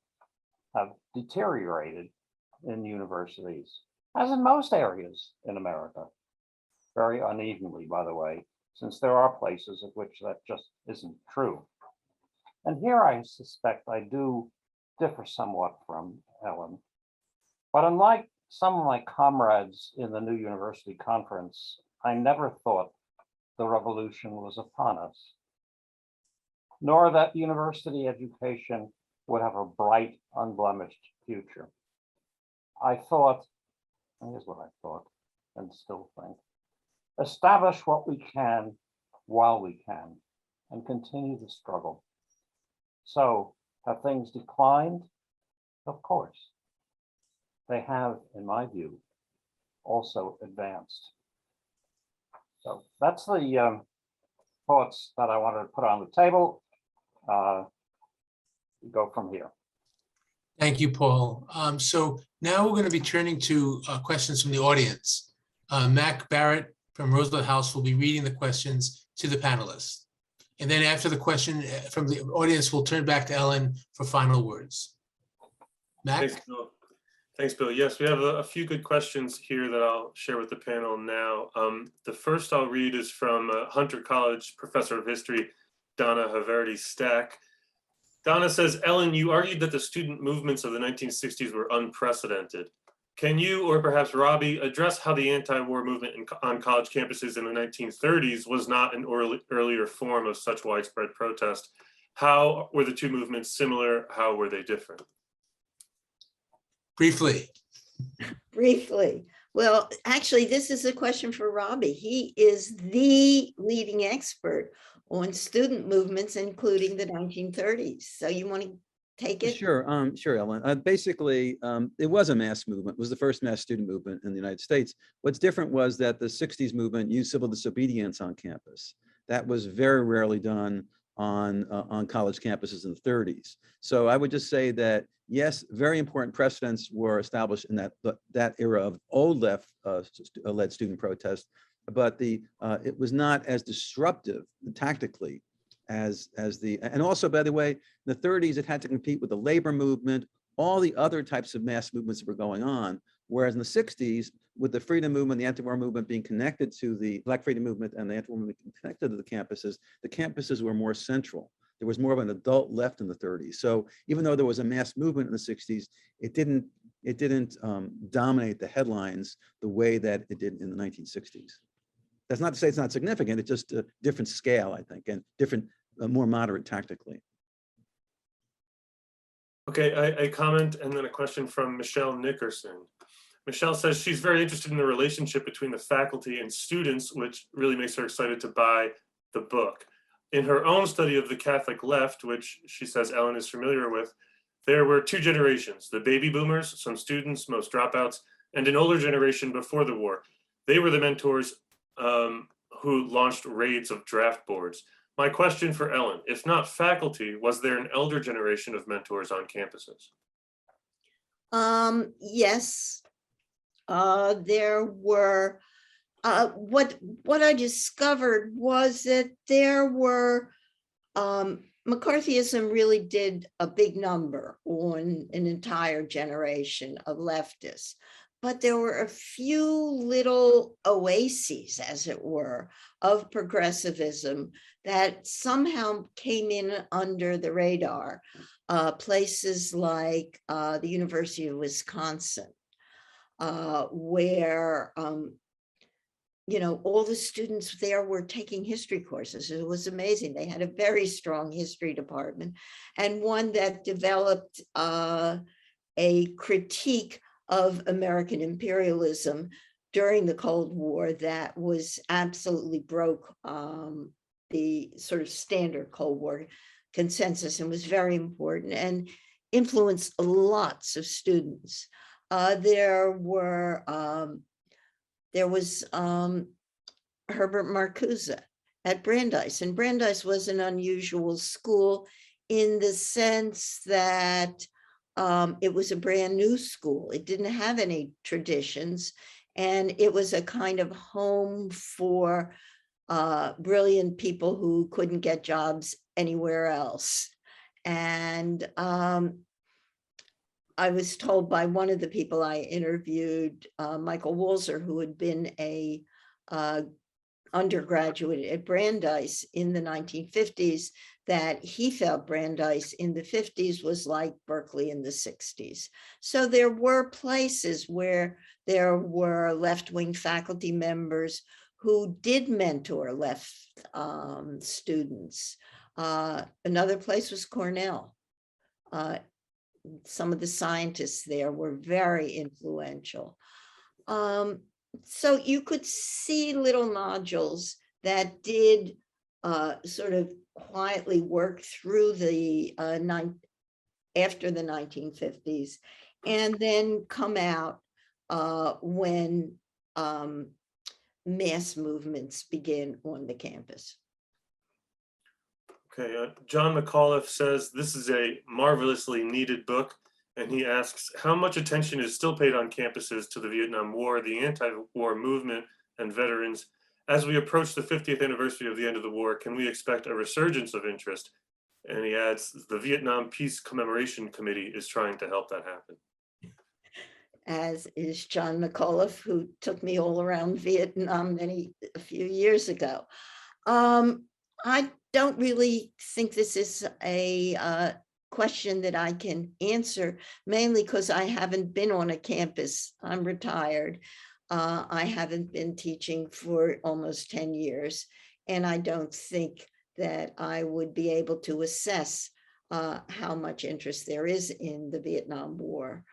Speaker 4: have deteriorated in universities, as in most areas in America. Very unevenly, by the way, since there are places of which that just isn't true. And here I suspect I do differ somewhat from Ellen. But unlike some of my comrades in the New University Conference, I never thought the revolution was upon us, nor that university education would have a bright, unblemished future. I thought, and here's what I thought and still think, establish what we can while we can and continue the struggle. So have things declined? Of course. They have, in my view, also advanced. So that's the thoughts that I wanted to put on the table. We go from here.
Speaker 1: Thank you, Paul. So now we're going to be turning to questions from the audience. Mac Barrett from Roosevelt House will be reading the questions to the panelists. And then after the question from the audience, we'll turn back to Ellen for final words. Mac?
Speaker 5: Thanks, Bill. Thanks, Bill. Yes, we have a few good questions here that I'll share with the panel now. The first I'll read is from Hunter College professor of history, Donna Haverty-Stack. Donna says, Ellen, you argued that the student movements of the 1960s were unprecedented. Can you, or perhaps Robbie, address how the anti-war movement on college campuses in the 1930s was not an earlier form of such widespread protest? How were the two movements similar? How were they different?
Speaker 1: Briefly.
Speaker 2: Briefly. Well, actually, this is a question for Robbie. He is the leading expert on student movements, including the 1930s. So you want to take it?
Speaker 3: Sure, sure, Ellen. Basically, it was a mass movement. It was the first mass student movement in the United States. What's different was that the 60s movement used civil disobedience on campus. That was very rarely done on college campuses in the 30s. So I would just say that, yes, very important precedents were established in that era of old left led student protest, but it was not as disruptive tactically as and also, by the way, in the 30s, it had to compete with the labor movement, all the other types of mass movements that were going on. Whereas in the 60s, with the freedom movement, the anti-war movement being connected to the Black freedom movement and the anti-war movement connected to the campuses were more central. There was more of an adult left in the 30s. So even though there was a mass movement in the 60s, it didn't dominate the headlines the way that it did in the 1960s. That's not to say it's not significant. It's just a different scale, I think, and different, more moderate tactically.
Speaker 5: Okay, a comment and then a question from Michelle Nickerson. Michelle says she's very interested in the relationship between the faculty and students, which really makes her excited to buy the book. In her own study of the Catholic left, which she says Ellen is familiar with, there were two generations, the baby boomers, some students, most dropouts, and an older generation before the war. They were the mentors who launched raids of draft boards. My question for Ellen, if not faculty, was there an elder generation of mentors on campuses?
Speaker 2: Yes, there were. What I discovered was that there were, McCarthyism really did a big number on an entire generation of leftists, but there were a few little oases, as it were, of progressivism that somehow came in under the radar. Places like the University of Wisconsin, where you know, all the students there were taking history courses. It was amazing. They had a very strong history department, and one that developed a critique of American imperialism during the Cold War that was absolutely broke the sort of standard Cold War consensus, and was very important and influenced lots of students. There was Herbert Marcuse at Brandeis, and Brandeis was an unusual school in the sense that it was a brand new school. It didn't have any traditions, and it was a kind of home for brilliant people who couldn't get jobs anywhere else. And I was told by one of the people I interviewed, Michael Walzer, who had been a undergraduate at Brandeis in the 1950s, that he felt Brandeis in the 50s was like Berkeley in the 60s. So there were places where there were left-wing faculty members who did mentor left students. Another place was Cornell. Some of the scientists there were very influential. So you could see little nodules that did sort of quietly work through the after the 1950s, and then come out when mass movements begin on the campus.
Speaker 5: Okay, John McAuliffe says this is a marvelously needed book, and he asks how much attention is still paid on campuses to the Vietnam War, the anti-war movement, and veterans. As we approach the 50th anniversary of the end of the war, can we expect a resurgence of interest? And he adds, the Vietnam Peace Commemoration Committee is trying to help that happen.
Speaker 2: As is John McAuliffe, who took me all around Vietnam a few years ago. I don't really think this is a question that I can answer, mainly because I haven't been on a campus. I'm retired. I haven't been teaching for almost 10 years, and I don't think that I would be able to assess how much interest there is in the Vietnam War.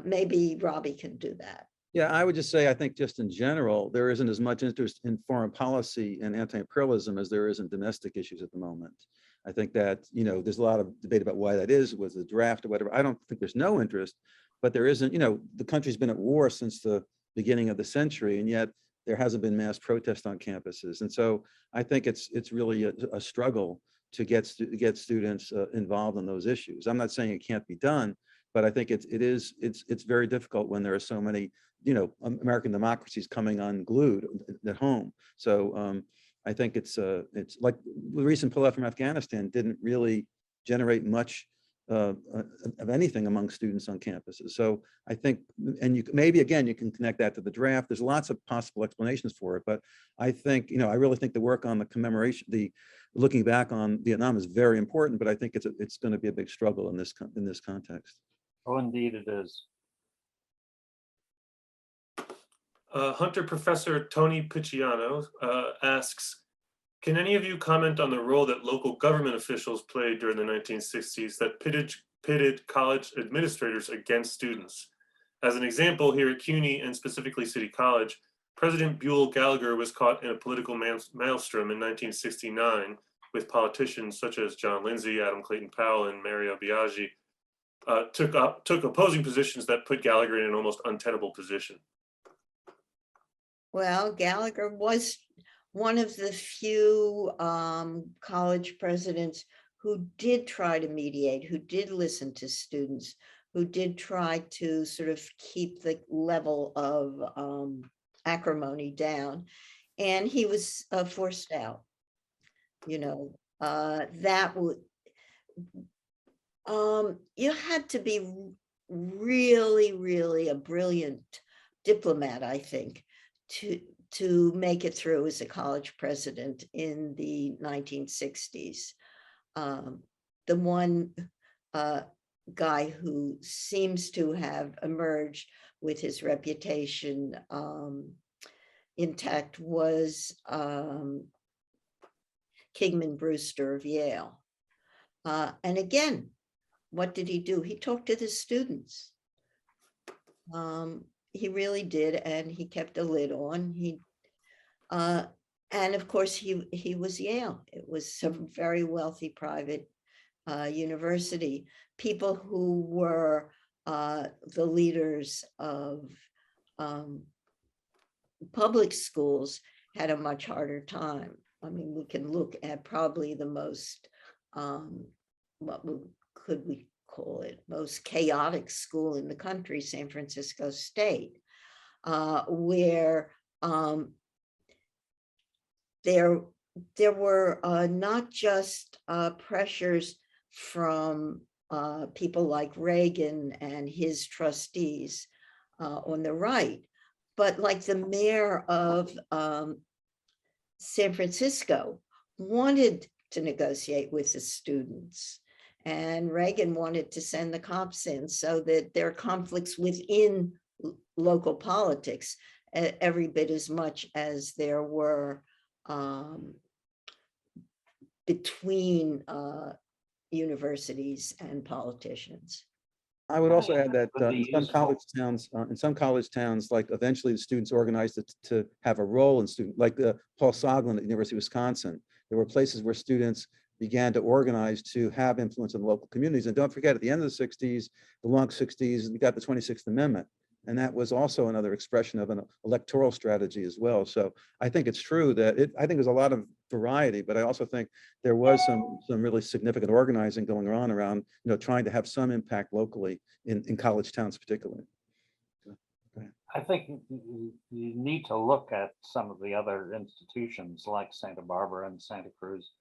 Speaker 2: Maybe Robbie can do that.
Speaker 3: Yeah, I would just say, I think just in general, there isn't as much interest in foreign policy and anti-imperialism as there is in domestic issues at the moment. I think that, you know, there's a lot of debate about why that is, was the draft or whatever. I don't think there's no interest, but there isn't, you know, the country's been at war since the beginning of the century, and yet there hasn't been mass protest on campuses. And so I think it's really a struggle to get students involved in those issues. I'm not saying it can't be done, but I think it's very difficult when there are so many, you know, American democracies coming unglued at home. So I think it's like the recent pullout from Afghanistan didn't really generate much of anything among students on campuses. So I think, and maybe again, you can connect that to the draft. There's lots of possible explanations for it, but I think, you know, I really think the work on the commemoration, the looking back on Vietnam is very important, but I think it's going to be a big struggle in this context.
Speaker 4: Oh, indeed it is.
Speaker 5: Hunter Professor Tony Picciano asks, can any of you comment on the role that local government officials played during the 1960s that pitted college administrators against students? As an example, here at CUNY and specifically City College, President Buell Gallagher was caught in a political maelstrom in 1969 with politicians such as John Lindsay, Adam Clayton Powell, and Mario Biaggi took opposing positions that put Gallagher in an almost untenable position.
Speaker 2: Well, Gallagher was one of the few college presidents who did try to mediate, who did listen to students, who did try to sort of keep the level of acrimony down. And he was forced out. You know, that would, you had to be really, really a brilliant diplomat, I think, to make it through as a college president in the 1960s. The one guy who seems to have emerged with his reputation intact was Kingman Brewster of Yale. And again, what did he do? He talked to the students. He really did, and he kept a lid on. And of course, he was Yale. It was a very wealthy private university. People who were the leaders of public schools had a much harder time. I mean, we can look at probably the most, could we call it, most chaotic school in the country, San Francisco State, where there were not just pressures from people like Reagan and his trustees on the right, but like the mayor of San Francisco wanted to negotiate with the students, and Reagan wanted to send the cops in so that there are conflicts within local politics every bit as much as there were between universities and politicians.
Speaker 3: I would also add that
Speaker 4: Would be
Speaker 3: in some
Speaker 4: useful.
Speaker 3: college towns, like eventually the students organized to have a role in student, like Paul Soglin at the University of Wisconsin. There were places where students began to organize to have influence in local communities. And don't forget, at the end of the 60s, the long 60s, we got the 26th Amendment. And that was also another expression of an electoral strategy as well. So I think it's true that I think there's a lot of variety, but I also think there was some really significant organizing going on around, trying to have some impact locally in college towns particularly.
Speaker 4: I think you need to look at some of the other institutions like Santa Barbara and Santa Cruz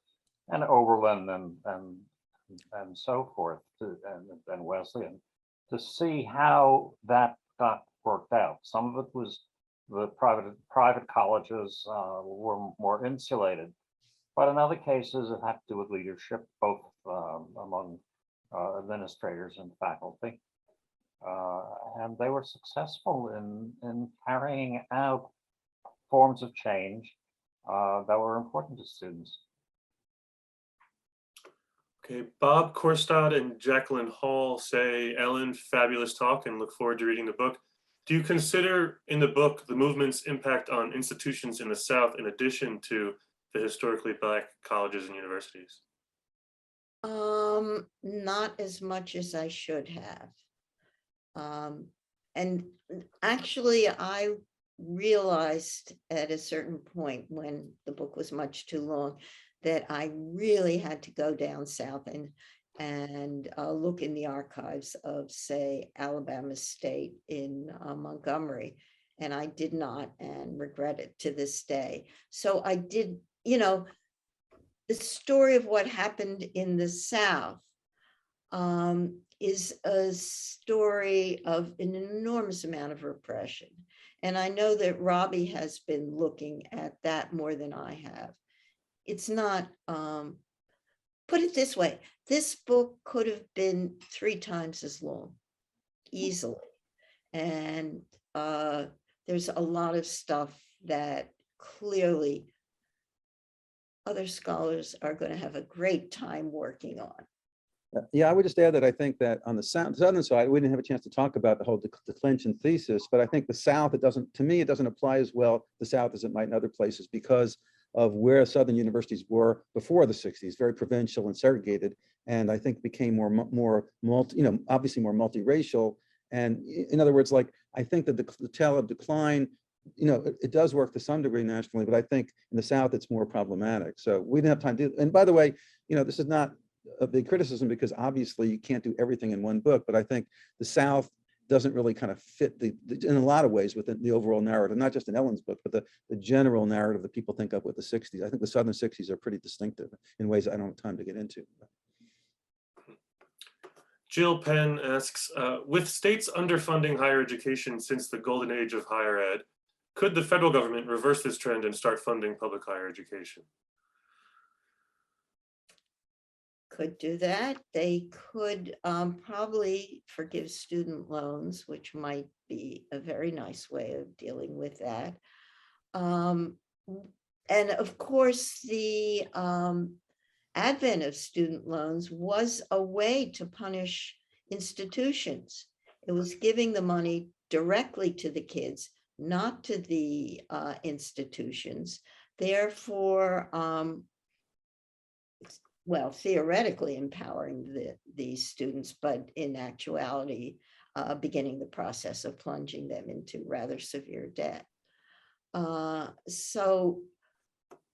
Speaker 4: and Oberlin and so forth, and Wesleyan, to see how that got worked out. Some of it was the private colleges were more insulated, but in other cases it had to do with leadership, both among administrators and faculty, and they were successful in carrying out forms of change that were important to students.
Speaker 5: Okay, Bob Korstad and Jacqueline Hall say, Ellen, fabulous talk and look forward to reading the book. Do you consider in the book the movement's impact on institutions in the South in addition to the historically Black colleges and universities?
Speaker 2: Not as much as I should have. And actually, I realized at a certain point when the book was much too long that I really had to go down south and look in the archives of, say, Alabama State in Montgomery. And I did not, and regret it to this day. So I did, the story of what happened in the South is a story of an enormous amount of repression. And I know that Robbie has been looking at that more than I have. It's not, put it this way, this book could have been 3 times as long, easily. And there's a lot of stuff that clearly other scholars are going to have a great time working on.
Speaker 3: Yeah, I would just add that I think that on the southern side, we didn't have a chance to talk about the whole declension thesis, but I think the South, to me, it doesn't apply as well, the South, as it might in other places, because of where Southern universities were before the 60s, very provincial and segregated, and I think became more obviously more multiracial. And in other words, like, I think that the tale of decline, it does work to some degree nationally, but I think in the South, it's more problematic. So we didn't have time to, and by the way, this is not a big criticism because obviously you can't do everything in one book, but I think the South doesn't really kind of fit in a lot of ways within the overall narrative, not just in Ellen's book, but the general narrative that people think of with the 60s. I think the Southern 60s are pretty distinctive in ways I don't have time to get into.
Speaker 5: Jill Penn asks, with states underfunding higher education since the golden age of higher ed, could the federal government reverse this trend and start funding public higher education?
Speaker 2: Could do that. They could probably forgive student loans, which might be a very nice way of dealing with that. And of course, the advent of student loans was a way to punish institutions. It was giving the money directly to the kids, not to the institutions. Therefore, well, theoretically empowering these students, but in actuality, beginning the process of plunging them into rather severe debt. So,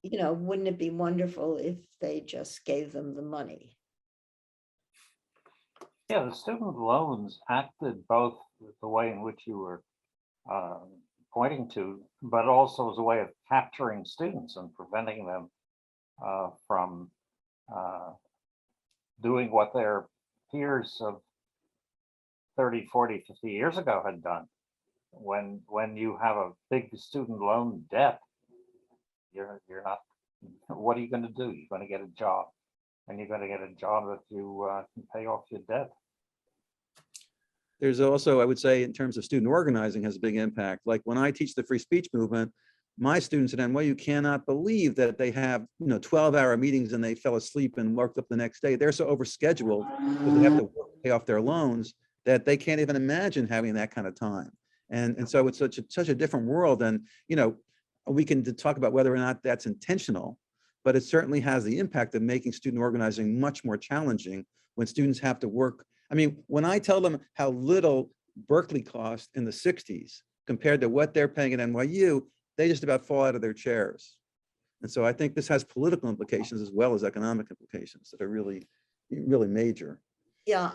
Speaker 2: you know, wouldn't it be wonderful if they just gave them the money?
Speaker 4: Yeah, the student loans acted both the way in which you were pointing to, but also as a way of capturing students and preventing them from doing what their peers of 30, 40, 50 years ago had done. When you have a big student loan debt, you're not, what are you going to do? You're going to get a job, and you're going to get a job that you can pay off your debt.
Speaker 3: There's also, I would say, in terms of student organizing, has a big impact. Like when I teach the free speech movement, my students at NYU cannot believe that they have, 12-hour meetings and they fell asleep and worked up the next day. They're so overscheduled because they have to pay off their loans that they can't even imagine having that kind of time. And so it's such a different world. And, we can talk about whether or not that's intentional, but it certainly has the impact of making student organizing much more challenging when students have to work. I mean, when I tell them how little Berkeley cost in the 60s compared to what they're paying at NYU, they just about fall out of their chairs. And so I think this has political implications as well as economic implications that are really, really major.
Speaker 2: Yeah,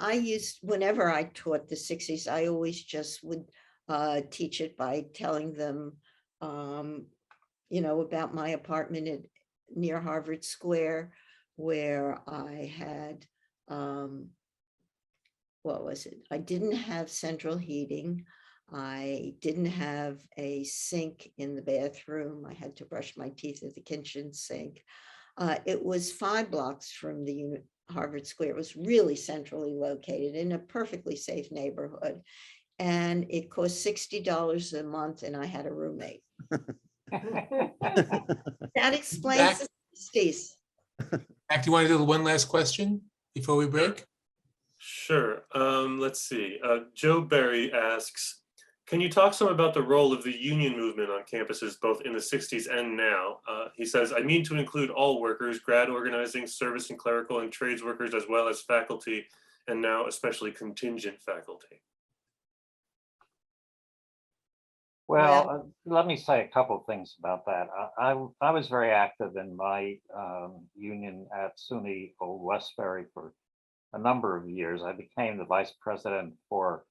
Speaker 2: whenever I taught the 60s, I always just would teach it by telling them, about my apartment near Harvard Square, where I had, what was it? I didn't have central heating. I didn't have a sink in the bathroom. I had to brush my teeth at the kitchen sink. It was 5 blocks from the Harvard Square. It was really centrally located in a perfectly safe neighborhood. And it cost $60 a month, and I had a roommate. That explains the 60s.
Speaker 1: Jack, do you want to do one last question before we break?
Speaker 5: Sure. Let's see. Joe Berry asks, can you talk some about the role of the union movement on campuses, both in the 60s and now? He says, I mean to include all workers, grad organizing, service and clerical and trades workers, as well as faculty, and now especially contingent faculty.
Speaker 4: Well, let me say a couple of things about that. I was very active in my union at SUNY Old Westbury for a number of years. I became the vice president for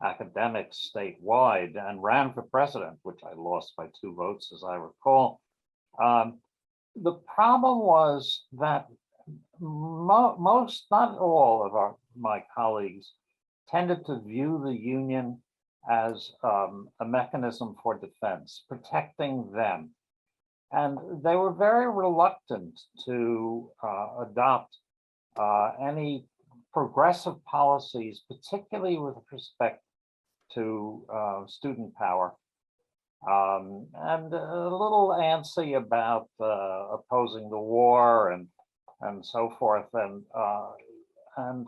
Speaker 4: academics statewide and ran for president, which I lost by 2 votes, as I recall. The problem was that most, not all of my colleagues tended to view the union as a mechanism for defense, protecting them. And they were very reluctant to adopt any progressive policies, particularly with respect to student power, and a little antsy about opposing the war and so forth. And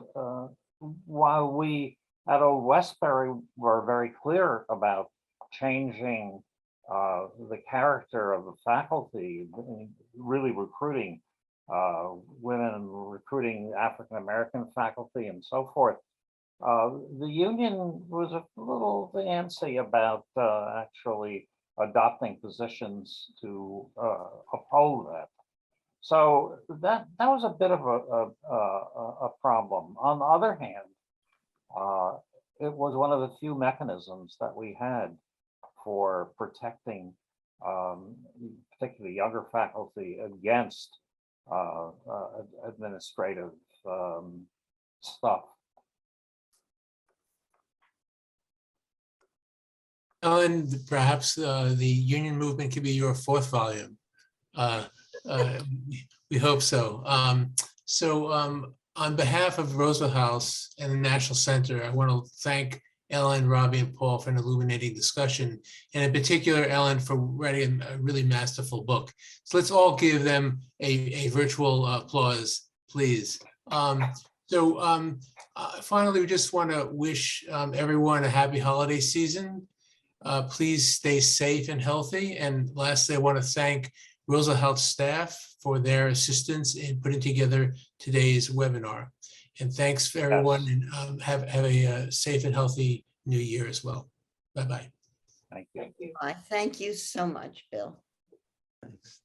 Speaker 4: while we at Old Westbury were very clear about changing the character of the faculty, really recruiting women, recruiting African-American faculty and so forth, the union was a little antsy about actually adopting positions to uphold that. So that was a bit of a problem. On the other hand, it was one of the few mechanisms that we had for protecting particularly younger faculty against administrative stuff.
Speaker 1: Ellen, perhaps the union movement could be your 4th volume. We hope so. On behalf of Roosevelt House and the National Center, I want to thank Ellen, Robbie, and Paul for an illuminating discussion, and in particular, Ellen for writing a really masterful book. So let's all give them a virtual applause, please. Finally, we just want to wish everyone a happy holiday season. Please stay safe and healthy. And lastly, I want to thank Rosa Health staff for their assistance in putting together today's webinar. And thanks for everyone, and have a safe and healthy new year as well. Bye-bye.
Speaker 4: Thank you.
Speaker 2: Thank you so much, Bill.
Speaker 3: Thanks.